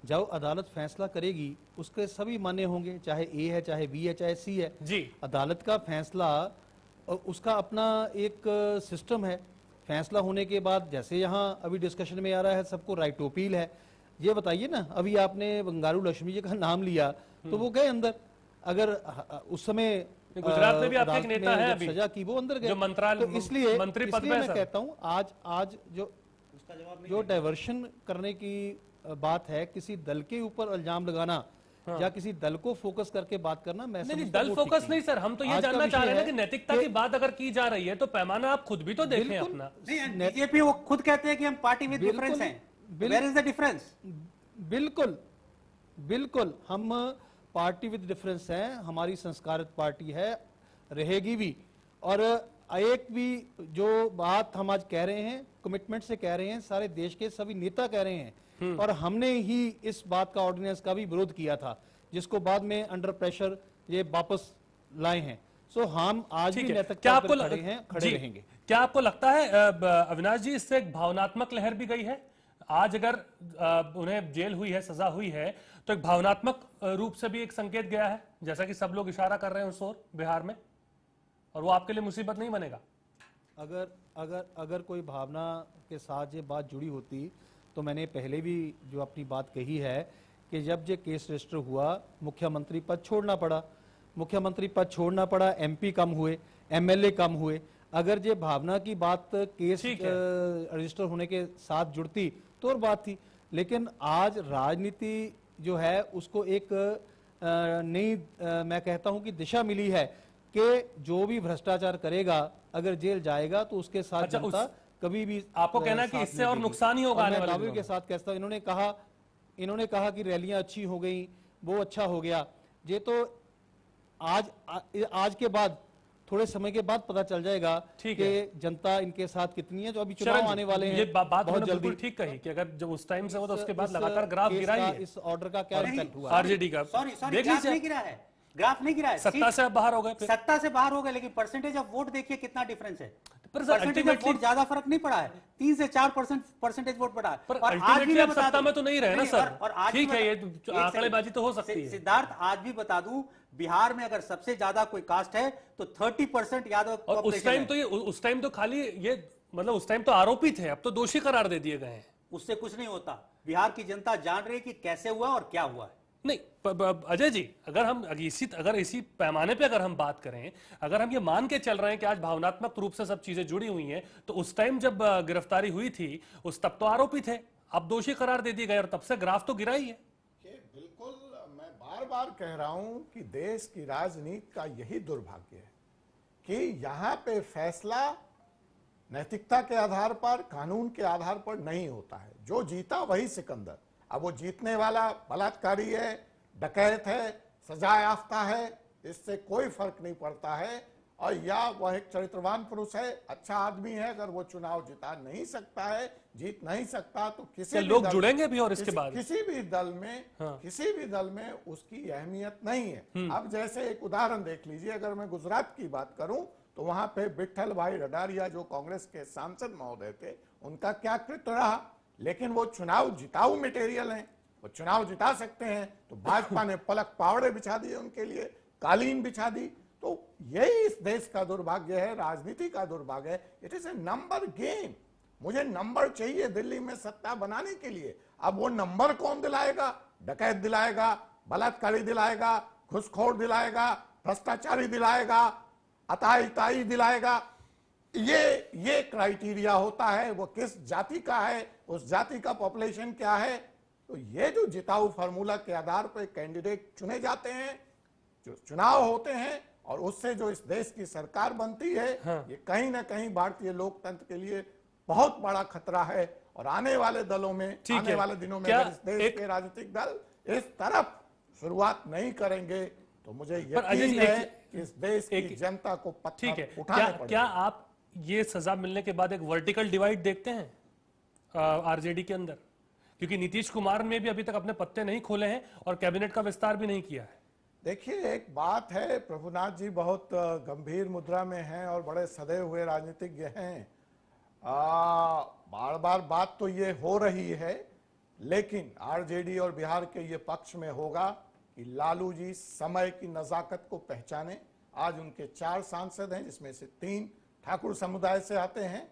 जब अदालत फैसला करेगी उसके सभी मान्य होंगे, चाहे ए है, चाहे बी है, चाहे सी है जी। अदालत का फैसला, उसका अपना एक सिस्टम है। फैसला होने के बाद, जैसे यहाँ अभी डिस्कशन में आ रहा है, सबको राइट टू अपील है। ये बताइए ना, अभी आपने बंगारू लक्ष्मी जी का नाम लिया तो वो गए अंदर, अगर उस समय गुजरात में भी आपके एक नेता है अभी सजा की, वो अंदर गए। जो मंत्रालय, तो इसलिए मंत्री पद मैं में कहता हूँ आज जो डाइवर्शन करने की बात है, किसी दल के ऊपर इल्जाम लगाना या किसी दल को फोकस करके बात करना, मैं नहीं, दल फोकस नहीं सर, हम तो ये जानना चाह रहे हैं कि नैतिकता की बात अगर की जा रही है तो पैमाना आप खुद भी तो देखें अपना। बीजेपी वो खुद कहते हैं कि हम पार्टी विद डिफरेंस हैं। Where is the difference? बिल्कुल हम पार्टी विद डिफरेंस हैं, हमारी संस्कारित पार्टी है, रहेगी भी। और एक भी जो बात हम आज कह रहे हैं, कमिटमेंट से कह रहे हैं, सारे देश के सभी नेता कह रहे हैं, और हमने ही इस बात का, ऑर्डिनेंस का भी विरोध किया था, जिसको बाद में अंडर प्रेशर ये वापस लाए हैं। सो हम आज भी नैतिकता पर खड़े हैं, खड़े रहेंगे। क्या आपको लगता है अविनाश जी, इससे एक भावनात्मक लहर भी गई है? आज अगर उन्हें जेल हुई है, सजा हुई है, तो एक भावनात्मक रूप से भी एक संकेत गया है, जैसा कि सब लोग इशारा कर रहे हैं उस ओर बिहार में, और वो आपके लिए मुसीबत नहीं बनेगा? अगर कोई भावना के साथ ये बात जुड़ी होती तो मैंने पहले भी जो अपनी बात कही है कि जब ये केस रजिस्टर हुआ, मुख्यमंत्री पद छोड़ना पड़ा, एमपी कम हुए, एमएलए कम हुए। अगर ये भावना की बात केस रजिस्टर होने के साथ जुड़ती तो और बात थी, लेकिन आज राजनीति जो है उसको एक नई, मैं कहता हूं कि दिशा मिली है कि जो भी भ्रष्टाचार करेगा, अगर जेल जाएगा तो उसके साथ जनता कभी भी, आपको कहना है कि इससे और नुकसान ही होगा आने वाले दावे के साथ कहता हूं। इन्होंने कहा कि रैलियां अच्छी हो गई, वो अच्छा हो गया। ये तो आज के बाद, थोड़े समय के बाद पता चल जाएगा कि जनता इनके साथ कितनी है। जो अभी चुनाव आने वाले हैं, ये बात बहुत जल्दी ठीक कही कि अगर जब उस टाइम से हो तो उसके बाद लगातार ग्राफ गिरा ही है। इस ऑर्डर का क्या इम्पैक्ट हुआ? आरजेडी का ग्राफ नहीं गिरा है, सत्ता से बाहर हो गए, सत्ता से बाहर हो गए, लेकिन परसेंटेज ऑफ वोट देखिए कितना डिफरेंस है। परसेंटेज ऑफ वोट ज्यादा फर्क नहीं पड़ा है, 3 से 4% परसेंटेज वोट पड़ा है। पर अल्टीमेटली आप सत्ता में तो नहीं रहे ना सर, ठीक है, ये आंकड़ेबाजी तो हो सकती है। सिद्धार्थ, आज भी बता दूं, बिहार में अगर सबसे ज्यादा कोई कास्ट है तो 30% यादव। और उस टाइम तो खाली ये, मतलब उस टाइम तो आरोपी थे, अब तो दोषी करार दे दिए गए हैं। उससे कुछ नहीं होता। बिहार की जनता जान रही है कि कैसे हुआ और क्या हुआ है। नहीं अजय जी, अगर इसी पैमाने पे अगर हम बात करें, अगर हम ये मान के चल रहे हैं कि आज भावनात्मक रूप से सब चीजें जुड़ी हुई हैं, तो उस टाइम जब गिरफ्तारी हुई थी तब तो आरोपी थे, अब दोषी करार दे दिए गए और तब से ग्राफ तो गिरा ही है। बिल्कुल, मैं बार बार कह रहा हूं कि देश की राजनीति का यही दुर्भाग्य है कि यहां पे फैसला नैतिकता के आधार पर, कानून के आधार पर नहीं होता है। जो जीता वही सिकंदर। अब वो जीतने वाला बलात्कारी है, डकैत है, सजा याफ्ता है, इससे कोई फर्क नहीं पड़ता है। और या वह एक चरित्रवान पुरुष है, अच्छा आदमी है, अगर वो चुनाव जिता नहीं सकता है, जीत नहीं सकता, तो किसी लोग जुड़ेंगे भी और इसके बाद किसी भी दल में उसकी अहमियत नहीं है। अब जैसे एक उदाहरण देख लीजिए, अगर मैं गुजरात की बात करूं तो वहां पे विट्ठल भाई रडारिया जो कांग्रेस के सांसद महोदय थे, उनका क्या कृत्य रहा, लेकिन वो चुनाव जिताऊ मटेरियल हैं, वो चुनाव जिता सकते हैं। तो भाजपा ने पलक पावड़े बिछा दिए उनके लिए, कालीन बिछा दी। तो यही इस देश का दुर्भाग्य है, राजनीति का दुर्भाग्य है। It is a number game. मुझे नंबर चाहिए दिल्ली में सत्ता बनाने के लिए। अब वो नंबर कौन दिलाएगा? डकैत दिलाएगा, बलात्कारी दिलाएगा, घुसखोर दिलाएगा, भ्रष्टाचारी दिलाएगा, अताई दिलाएगा। ये क्राइटेरिया होता है। वो किस जाति का है, उस जाति का पॉपुलेशन क्या है। तो ये जो जिताऊ फार्मूला के आधार पर कैंडिडेट चुने जाते हैं, जो चुनाव होते हैं, और उससे जो इस देश की सरकार बनती है, ये कहीं ना कहीं भारतीय लोकतंत्र के लिए बहुत बड़ा खतरा है। और आने वाले दिनों में अगर इस देश के राजनीतिक दल इस तरफ शुरुआत नहीं करेंगे तो मुझे यकीन है कि इस देश की जनता को पत्थर उठाने पड़ेंगे। क्या आप ये सजा मिलने के बाद एक वर्टिकल डिवाइड देखते हैं आरजेडी के अंदर? क्योंकि नीतीश कुमार ने भी अभी तक अपने पत्ते नहीं खोले हैं और कैबिनेट का विस्तार भी नहीं किया है। देखिए, एक बात है, प्रभुनाथ जी बहुत गंभीर मुद्रा में हैं और बड़े सदे हुए राजनीतिज्ञ हैं। बार बार बात तो ये हो रही है, लेकिन आरजेडी और बिहार के ये पक्ष में होगा कि लालू जी समय की नजाकत को पहचाने। आज उनके 4 सांसद हैं, जिसमें से 3 ठाकुर समुदाय से आते हैं।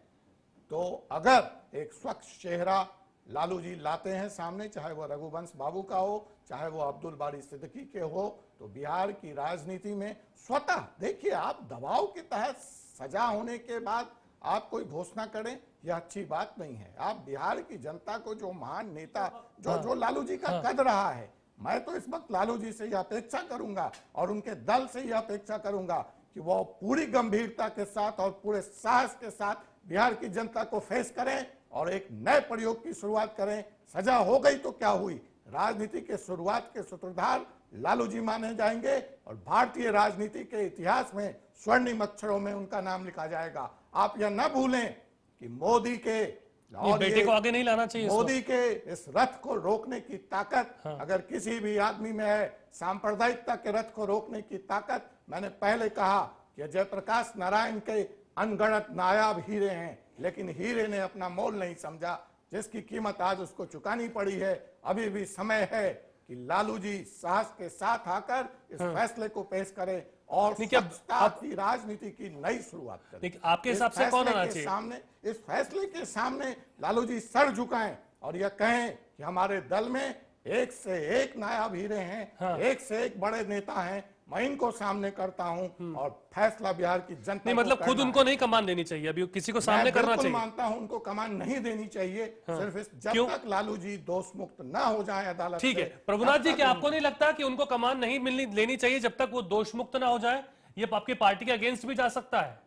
तो अगर एक स्वच्छ चेहरा लालू जी लाते हैं सामने, चाहे वो रघुवंश बाबू का हो, चाहे वो अब्दुल बारी सिद्दीकी के हो, तो बिहार की राजनीति में स्वतः, देखिए, आप दबाव के तहत सजा होने के बाद आप कोई घोषणा करें, यह अच्छी बात नहीं है। आप बिहार की जनता को, जो महान नेता जो लालू जी का कद रहा है, मैं तो इस वक्त लालू जी से यह अपेक्षा करूंगा और उनके दल से यह अपेक्षा करूंगा कि वो पूरी गंभीरता के साथ और पूरे साहस के साथ बिहार की जनता को फेस करें और एक नए प्रयोग की शुरुआत करें। सजा हो गई तो क्या हुई, राजनीति के शुरुआत के सूत्रधार लालू जी माने जाएंगे और भारतीय राजनीति के इतिहास में स्वर्णिम अक्षरों में उनका नाम लिखा जाएगा। आप यह न भूलें कि मोदी के बेटे को आगे नहीं लाना चाहिए। मोदी के इस रथ को रोकने की ताकत अगर किसी भी आदमी में है, सांप्रदायिकता के रथ को रोकने की ताकत, मैंने पहले कहा कि जयप्रकाश नारायण के अनगणत नायाब हीरे हैं, लेकिन हीरे ने अपना मोल नहीं समझा, जिसकी कीमत आज उसको चुकानी पड़ी है। अभी भी समय है कि लालू जी साहस के साथ आकर इस फैसले को पेश करें और स्वच्छता की राजनीति की नई शुरुआत करें। आपके हिसाब से कौन आना चाहिए? इस फैसले के सामने लालू जी सर झुकाएं और यह कहें कि हमारे दल में एक से एक नायाब हीरे हैं, एक से एक बड़े नेता हैं, मैं इनको सामने करता हूं और फैसला बिहार की जनता नहीं, मतलब खुद उनको नहीं कमान देनी चाहिए, अभी किसी को सामने करना चाहिए। मानता हूं उनको कमान नहीं देनी चाहिए, सिर्फ जब तक लालू जी दोष मुक्त ना हो जाए अदालत। ठीक है प्रभुनाथ जी, क्या आपको नहीं लगता कि उनको कमान नहीं लेनी चाहिए जब तक वो दोष मुक्त ना हो जाए? ये आपकी पार्टी के अगेंस्ट भी जा सकता है।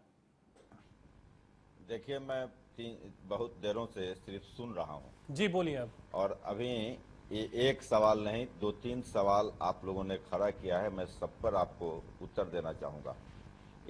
देखिए, मैं बहुत देरों से सिर्फ सुन रहा हूँ। जी बोलिए आप। और अभी ये एक सवाल नहीं, 2-3 सवाल आप लोगों ने खड़ा किया है, मैं सब पर आपको उत्तर देना चाहूँगा।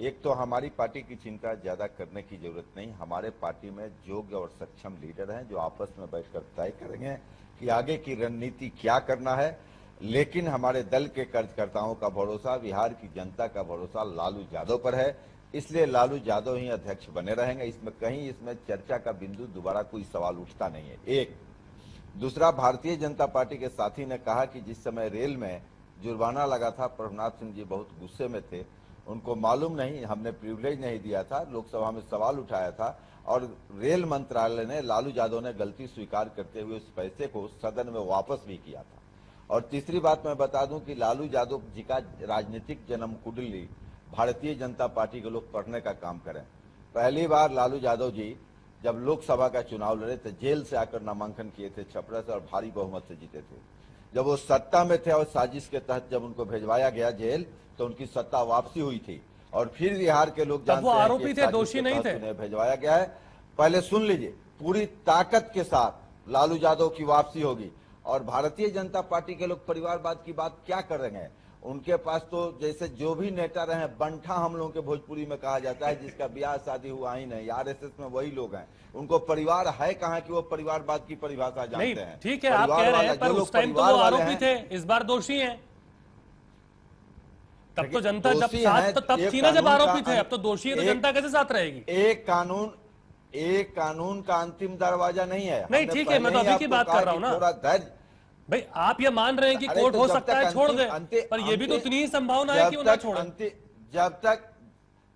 एक तो हमारी पार्टी की चिंता ज़्यादा करने की जरूरत नहीं। हमारे पार्टी में योग्य और सक्षम लीडर हैं जो आपस में बैठकर तय करेंगे कि आगे की रणनीति क्या करना है। लेकिन हमारे दल के कार्यकर्ताओं का भरोसा, बिहार की जनता का भरोसा लालू यादव पर है, इसलिए लालू यादव ही अध्यक्ष बने रहेंगे। इसमें चर्चा का बिंदु दोबारा कोई सवाल उठता नहीं है। एक दूसरा, भारतीय जनता पार्टी के साथी ने कहा कि जिस समय रेल में जुर्माना लगा था, प्रभुनाथ सिंह जी बहुत गुस्से में थे, उनको मालूम नहीं, हमने प्रिविलेज नहीं दिया था, लोकसभा में सवाल उठाया था और रेल मंत्रालय ने, लालू यादव ने गलती स्वीकार करते हुए उस पैसे को सदन में वापस भी किया था। और तीसरी बात मैं बता दूं कि लालू यादव जी का राजनीतिक जन्म कुंडली भारतीय जनता पार्टी के लोग पढ़ने का काम करें। पहली बार लालू यादव जी जब लोकसभा का चुनाव लड़े थे, जेल से आकर नामांकन किए थे छपरा से और भारी बहुमत से जीते थे। जब वो सत्ता में थे और साजिश के तहत जब उनको भेजवाया गया जेल, तो उनकी सत्ता वापसी हुई थी। और फिर बिहार के लोग जानते हैं कि आरोपी थे, दोषी नहीं थे, उन्हें भेजवाया गया है। पहले सुन लीजिए, पूरी ताकत के साथ लालू यादव की वापसी होगी। और भारतीय जनता पार्टी के लोग परिवारवाद की बात क्या कर रहे हैं? उनके पास तो जैसे जो भी नेता रहे, बंठा हम लोगों के भोजपुरी में कहा जाता है, जिसका ब्याह शादी हुआ ही नहीं, आरएसएस में वही लोग हैं। उनको परिवार है कहाँ कि वो परिवारवाद की परिभाषा जानते हैं? ठीक है, आप कह रहे हैं, पर उस टाइम तो वो आरोपी थे, इस बार दोषी हैं। तब तो जनता जब साथ तो तब थी ना जब आरोपी थे, अब तो दोषी है तो जनता कैसे साथ रहेगी? एक कानून का अंतिम दरवाजा नहीं है। नहीं ठीक है, मैं तो अभी की बात कर रहा हूँ ना भाई। आप ये मान रहे हैं कि कोर्ट हो सकता है छोड़ दे, पर ये भी तो उतनी ही संभावना है कि वो ना छोड़े।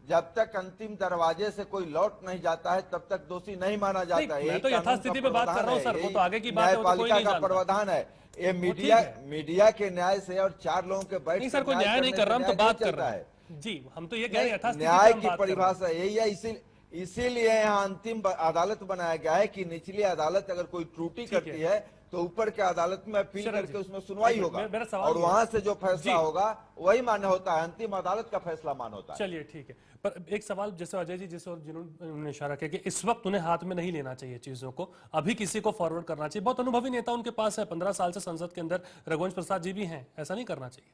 जब तक अंतिम दरवाजे से कोई लौट नहीं जाता है तब तक दोषी नहीं माना जाता है। मैं तो यथास्थिति पे बात कर रहा हूँ सर, वो तो आगे की बात है, वो तो कोई नहीं जानता। प्रावधान है ये मीडिया के न्याय से और चार लोगों के बैठ। नहीं सर, कोई न्याय नहीं कर रहा, हम तो बात कर रहे हैं जी, हम तो ये कह रहे हैं यथास्थिति न्याय की परिभाषा यही है। इसीलिए यहाँ अंतिम अदालत बनाया गया है कि निचली अदालत अगर कोई त्रुटि करती है तो ऊपर के अदालत में अपील करके उसमें सुनवाई होगा और वहां से जो फैसला होगा वही मान्य होता है, अंतिम अदालत का फैसला मान्य होता है। चलिए ठीक है, पर एक सवाल जैसे अजय जी जिस और जिन्होंने इशारा किया कि इस वक्त उन्हें हाथ में नहीं लेना चाहिए चीजों को, अभी किसी को फॉरवर्ड करना चाहिए। बहुत अनुभवी नेता उनके पास है, 15 साल से संसद के अंदर रघुवंश प्रसाद जी भी हैं, ऐसा नहीं करना चाहिए?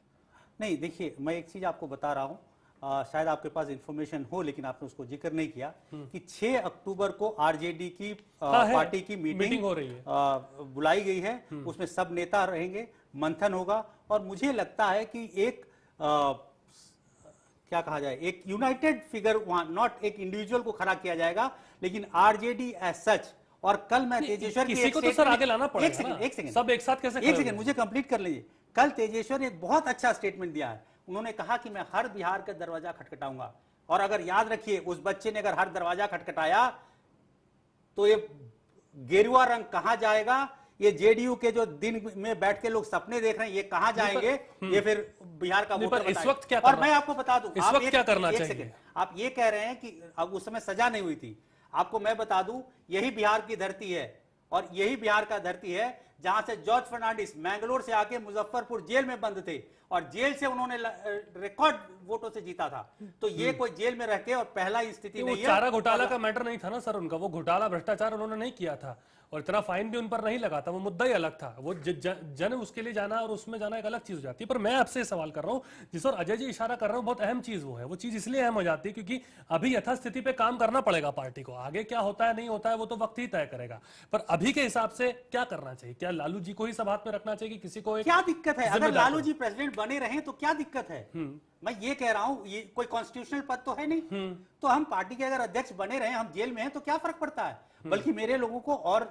नहीं, देखिए मैं एक चीज आपको बता रहा हूं, शायद आपके पास इंफॉर्मेशन हो लेकिन आपने उसको जिक्र नहीं किया कि 6 अक्टूबर को आरजेडी की पार्टी की मीटिंग हो रही है, बुलाई गई है। उसमें सब नेता रहेंगे, मंथन होगा और मुझे लगता है कि एक क्या कहा जाए, एक यूनाइटेड फिगर वहां, नॉट एक इंडिविजुअल को खड़ा किया जाएगा लेकिन आरजेडी एज सच। और कल मैं तेजेश्वर किसी को तो सर आगे लाना पड़ेगा। एक सेकंड सब एक साथ कैसे? एक सेकंड मुझे कंप्लीट कर लीजिए। कल तेजेश्वर ने एक बहुत अच्छा स्टेटमेंट दिया है। उन्होंने कहा कि मैं हर बिहार का दरवाजा खटखटाऊंगा, और अगर याद रखिए उस बच्चे ने अगर हर दरवाजा खटखटाया तो ये गेरुआ रंग कहां जाएगा, ये जेडीयू के जो दिन में बैठ के लोग सपने देख रहे हैं ये कहां जाएंगे, ये फिर बिहार का वोटर इस वक्त क्या और मैं आपको बता दूं, इस वक्त क्या करना चाहिए? आप ये कह रहे हैं कि अब उस समय सजा नहीं हुई थी। आपको मैं बता दूं, यही बिहार की धरती है और यही बिहार का धरती है जहां से जॉर्ज फर्नांडिस मैंगलोर से आके मुजफ्फरपुर जेल में बंद थे और जेल से उन्होंने रिकॉर्ड वोटों से जीता था। तो ये कोई जेल में रह के और पहला स्थिति नहीं है। चारा घोटाला का मैटर नहीं था ना सर उनका, वो घोटाला भ्रष्टाचार उन्होंने नहीं किया था और इतना फाइन भी उन पर नहीं लगा था, वो मुद्दा ही अलग था। वो जन उसके लिए जाना और उसमें जाना एक अलग चीज हो जाती है। पर मैं आपसे सवाल कर रहा हूँ, जिस और अजय जी इशारा कर रहा हूँ, बहुत अहम चीज वो है। वो चीज इसलिए अहम हो जाती है क्योंकि अभी यथास्थिति पे काम करना पड़ेगा पार्टी को। आगे क्या होता है नहीं होता है वो तो वक्त ही तय करेगा, पर अभी के हिसाब से क्या करना चाहिए? क्या लालू जी को ही सब हाथ में रखना चाहिए कि किसी को? क्या दिक्कत है अगर लालू जी प्रेसिडेंट बने रहे तो क्या दिक्कत है? मैं ये कह रहा हूं, ये कोई कॉन्स्टिट्यूशनल पद तो है नहीं, तो हम पार्टी के अगर अध्यक्ष बने रहे, हम जेल में हैं तो क्या फर्क पड़ता है? बल्कि मेरे लोगों को और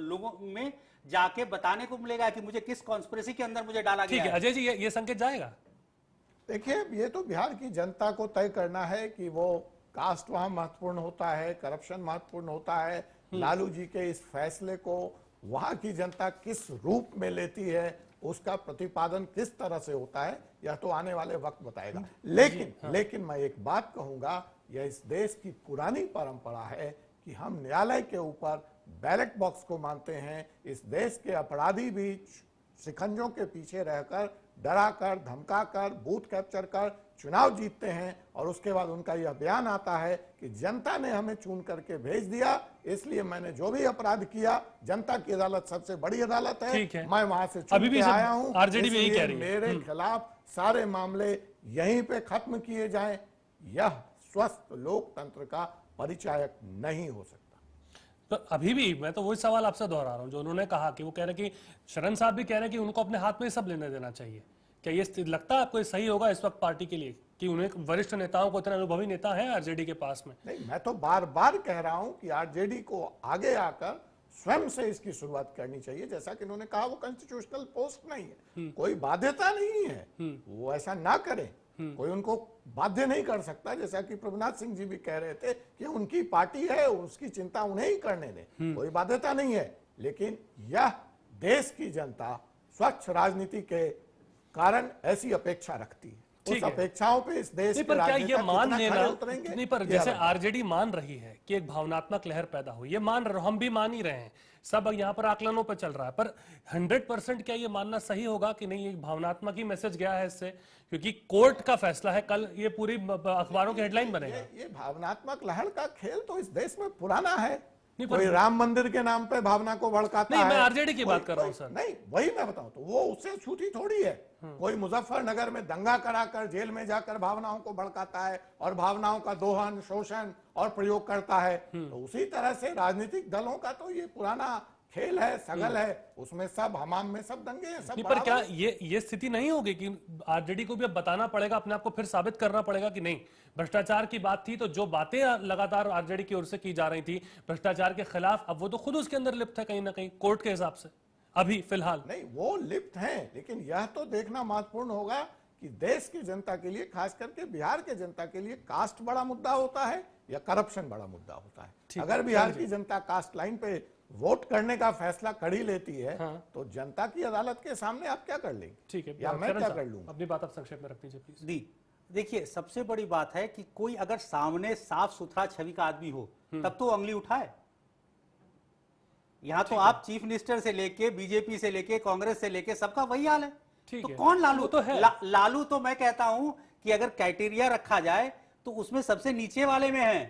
लोगों में जाके बताने को मिलेगा कि मुझे किस कॉन्स्पिरेसी के अंदर मुझे डाला गया है। अजय जी ये संकेत जाएगा। देखिए, ये तो बिहार की जनता को तय करना है कि वो कास्ट वहां महत्वपूर्ण होता है, करप्शन महत्वपूर्ण होता है। लालू जी के इस फैसले को वहां की जनता किस रूप में लेती है, उसका प्रतिपादन किस तरह से होता है, यह तो आने वाले वक्त बताएगा। लेकिन मैं एक बात कहूंगा, यह इस देश की पुरानी परंपरा है कि हम न्यायालय के ऊपर बैलेट बॉक्स को मानते हैं। इस देश के अपराधी भी शिकंजों के पीछे रहकर, डराकर, धमकाकर, बूथ कैप्चर कर चुनाव जीतते हैं और उसके बाद उनका यह बयान आता है कि जनता ने हमें चुन करके भेज दिया, इसलिए मैंने जो भी अपराध किया, जनता की अदालत सबसे बड़ी अदालत है, मैं वहां से चुन के आया हूं, आरजेडी भी यही कह रही है। मेरे खिलाफ सारे मामले यहीं पे खत्म किए जाएं। यह स्वस्थ लोकतंत्र का परिचायक नहीं हो सकता। तो अभी भी मैं तो वही सवाल आपसे दोहरा रहा हूं जो उन्होंने कहा कि वो कह रहे कि शरण साहब भी कह रहे कि उनको अपने हाथ में सब लेने देना चाहिए। क्या ये लगता है आपको ये सही होगा इस वक्त पार्टी के लिए कि उन्हें वरिष्ठ नेताओं को, इतने अनुभवी नेता हैं आरजेडी के पास में? नहीं, मैं तो बार बार कह रहा हूं कि आरजेडी को आगे आकर स्वयं से इसकी शुरुआत करनी चाहिए। जैसा कि उन्होंने कहा, वो कॉन्स्टिट्यूशनल पोस्ट नहीं है, कोई बाध्यता नहीं है, वो ऐसा ना करें। कोई उनको बाध्य नहीं कर सकता, जैसा कि प्रभुनाथ सिंह जी भी कह रहे थे कि उनकी पार्टी है, उसकी चिंता उन्हें ही करने दें, कोई बाध्यता नहीं है। लेकिन यह देश की जनता स्वच्छ राजनीति के कारण ऐसी अपेक्षा रखती है। उस अपेक्षाओं पे इस देश नहीं, पर क्या ये मान लेना नहीं, पर जैसे आरजेडी मान रही है कि एक भावनात्मक लहर पैदा हुई, ये मान रहे, हम भी मान ही रहे हैं, सब यहाँ पर आकलनों पर चल रहा है, पर 100% क्या ये मानना सही होगा कि नहीं एक भावनात्मक ही मैसेज गया है इससे? क्योंकि कोर्ट का फैसला है, कल ये पूरी अखबारों की हेडलाइन बनेगा। ये भावनात्मक लहर का खेल तो इस देश में पुराना है। कोई राम मंदिर के नाम पे भावना को भड़काता है। मैं आरजेडी की बात कर रहा हूँ सर। नहीं, वही मैं बताऊं, तो वो उससे छूटी थोड़ी है। कोई मुजफ्फरनगर में दंगा कराकर जेल में जाकर भावनाओं को भड़काता है और भावनाओं का दोहन, शोषण और प्रयोग करता है। तो उसी तरह से राजनीतिक दलों का तो ये पुराना खेल है, सगल है, उसमें सब हमाम में सब दंगे हैं, सब। पर क्या ये स्थिति नहीं होगी कि आरजेडी को भी अब बताना पड़ेगा, अपने आप को फिर साबित करना पड़ेगा कि नहीं भ्रष्टाचार की बात थी, तो जो बातें लगातार आरजेडी की ओर से की जा रही थी भ्रष्टाचार के खिलाफ, अब वो तो खुद उसके अंदर लिप्त है कहीं ना कहीं कोर्ट के हिसाब से अभी फिलहाल। नहीं, वो लिप्त हैं, लेकिन यह तो देखना महत्वपूर्ण होगा कि देश की जनता के लिए, खास करके बिहार के जनता के लिए, कास्ट बड़ा मुद्दा होता है या करप्शन बड़ा मुद्दा होता है। अगर बिहार की जनता कास्ट लाइन पे वोट करने का फैसला कर ही लेती है, तो जनता की अदालत के सामने आप क्या कर लेंगे? ठीक है, या मैं क्या कर लूंगा? अपनी बात आप संक्षेप में रख दीजिए प्लीज। देखिए, सबसे बड़ी बात है कि कोई अगर सामने साफ सुथरा छवि का आदमी हो तब तो उंगली उठाए। यहां तो आप चीफ मिनिस्टर से लेके, बीजेपी से लेके, कांग्रेस से लेके, सबका वही हाल है। तो कौन लालू? तो है लालू तो मैं कहता हूं कि अगर क्राइटेरिया रखा जाए तो उसमें सबसे नीचे वाले में है।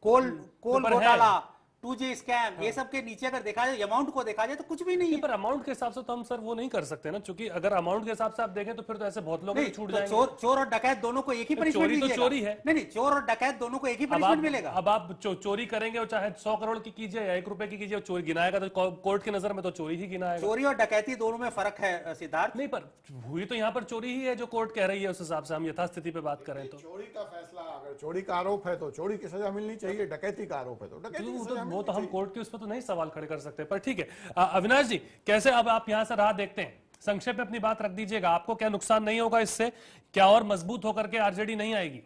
कोल घोटाला, 2G स्कैम, ये सब के नीचे अगर देखा जाए, अमाउंट को देखा जाए तो कुछ भी नहीं है। पर अमाउंट के हिसाब से तो हम सर वो नहीं कर सकते ना, क्योंकि अगर अमाउंट के हिसाब से आप देखें तो फिर तो ऐसे बहुत लोग छूट जाएंगे। चोर और डकैत दोनों को एक ही पनिशमेंट मिलेगा। चोरी है। नहीं, चोर और डकैत दोनों को एक ही पनिशमेंट मिलेगा। अब आप चोरी करेंगे, चाहे 100 करोड़ की कीजिए या 1 रुपए की कीजिए, चोरी गिनाएगा तो कोर्ट की नजर में तो चोरी ही गिनाएगा। चोरी और डकैती दोनों में फर्क है सिद्धार्थ। नहीं, पर हुई तो यहाँ पर चोरी ही है जो कोर्ट कह रही है, उस हिसाब से हम यथास्थिति पे बात करें तो। चोरी का फैसला, अगर चोरी का आरोप है तो चोरी की सजा मिलनी चाहिए, डकैती का आरोप है तो डकैती की सजा वो तो हम कोर्ट के उस पर तो नहीं सवाल खड़े कर सकते। पर ठीक है, अविनाश जी, कैसे अब आप यहां से राह देखते हैं? संक्षेप में अपनी बात रख दीजिएगा। आपको क्या नुकसान नहीं होगा इससे? क्या और मजबूत होकर के आरजेडी नहीं आएगी?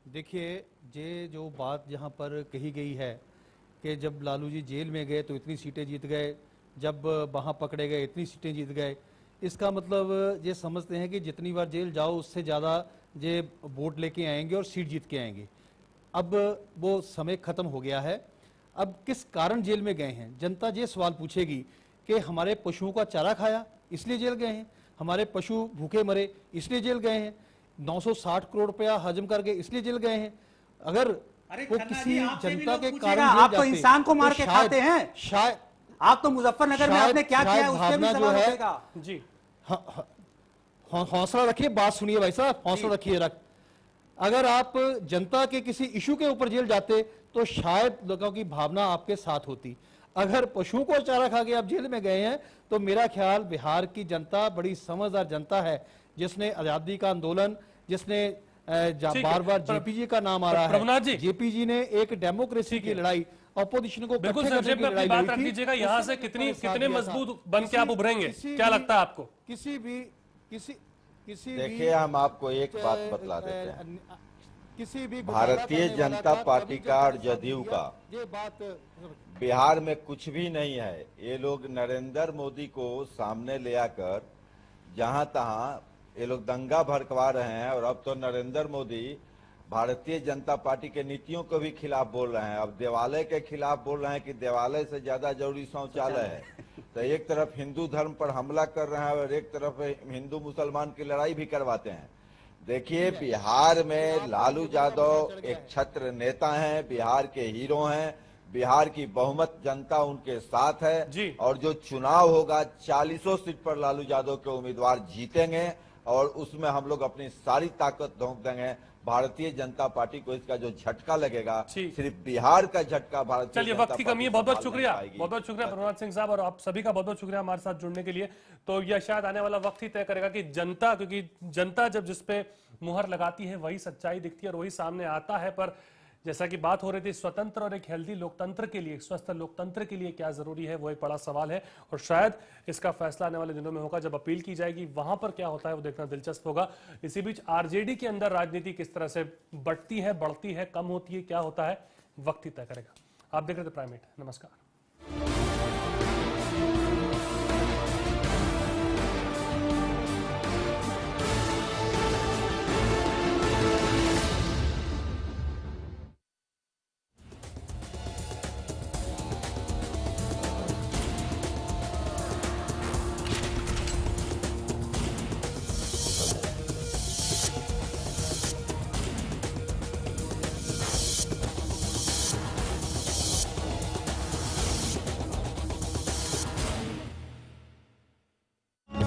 देखिए, ये जो बात यहाँ पर कही गई है कि जब लालू जी जेल में गए तो इतनी सीटें जीत गए, जब वहाँ पकड़े गए इतनी सीटें जीत गए, इसका मतलब ये समझते हैं कि जितनी बार जेल जाओ उससे ज़्यादा ये वोट लेके आएंगे और सीट जीत के आएंगे। अब वो समय खत्म हो गया है। अब किस कारण जेल में गए हैं, जनता ये सवाल पूछेगी कि हमारे पशुओं का चारा खाया इसलिए जेल गए हैं, हमारे पशु भूखे मरे इसलिए जेल गए हैं, 960 करोड़ रुपया हजम करके इसलिए जेल गए हैं। अगर वो किसी जनता के कारण आप तो इंसान को मार के खाते हैं, शायद आप तो मुजफ्फरनगर में आपने क्या किया उसके भी सवाल उठेगा। जी, हौसला रखिए, बात सुनिए भाई साहब, हौसला रखिए। अगर आप जनता के किसी इशू के ऊपर जेल जाते तो शायद लोगों की भावना आपके साथ होती। अगर पशुओं को चारा खा के आप जेल में गए हैं तो मेरा ख्याल बिहार की जनता बड़ी समझदार जनता है, जिसने आजादी का आंदोलन, जिसने बार बार जेपीजी का नाम आ रहा है, जेपीजी ने एक डेमोक्रेसी की लड़ाई, ऑपोजिशन को बिल्कुल संक्षेप में अपनी बात रख दीजिएगा। यहाँ से कितने मजबूत बन के आप उभरेंगे, क्या लगता है आपको? देखिए, हम आपको एक बात बतला देते हैं, भारतीय जनता पार्टी का और जदयू का बिहार में कुछ भी नहीं है। ये लोग नरेंद्र मोदी को सामने ले आकर जहां तहां ये लोग दंगा भड़कवा रहे हैं, और अब तो नरेंद्र मोदी भारतीय जनता पार्टी के नीतियों को भी खिलाफ बोल रहे हैं। अब देवालय के खिलाफ बोल रहे हैं कि देवालय से ज्यादा जरूरी शौचालय है। तो एक तरफ हिंदू धर्म पर हमला कर रहे हैं और एक तरफ हिंदू मुसलमान की लड़ाई भी करवाते हैं। देखिए, बिहार में लालू यादव एक छत्र नेता हैं, बिहार के हीरो हैं, बिहार की बहुमत जनता उनके साथ है, और जो चुनाव होगा 40 सीट पर लालू यादव के उम्मीदवार जीतेंगे, और उसमें हम लोग अपनी सारी ताकत झोंक देंगे। भारतीय जनता पार्टी को इसका जो झटका लगेगा, सिर्फ बिहार का झटका भारतीय। चलिए, वक्त की कमी है, बहुत बहुत शुक्रिया, बहुत बहुत शुक्रिया प्रभुनाथ सिंह साहब, और आप सभी का बहुत बहुत शुक्रिया हमारे साथ जुड़ने के लिए। तो यह शायद आने वाला वक्त ही तय करेगा कि जनता, क्योंकि जनता जब जिसपे मुहर लगाती है वही सच्चाई दिखती है और वही सामने आता है। पर जैसा कि बात हो रही थी स्वतंत्र और एक हेल्दी लोकतंत्र के लिए, एक स्वस्थ लोकतंत्र के लिए क्या जरूरी है, वो एक बड़ा सवाल है और शायद इसका फैसला आने वाले दिनों में होगा। जब अपील की जाएगी वहां पर क्या होता है वो देखना दिलचस्प होगा। इसी बीच आरजेडी के अंदर राजनीति किस तरह से बढ़ती है, बढ़ती है, कम होती है, क्या होता है, वक्त ही तय करेगा। आप देख रहे थे प्राइम मिनट। नमस्कार।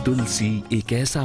तुलसी एक ऐसा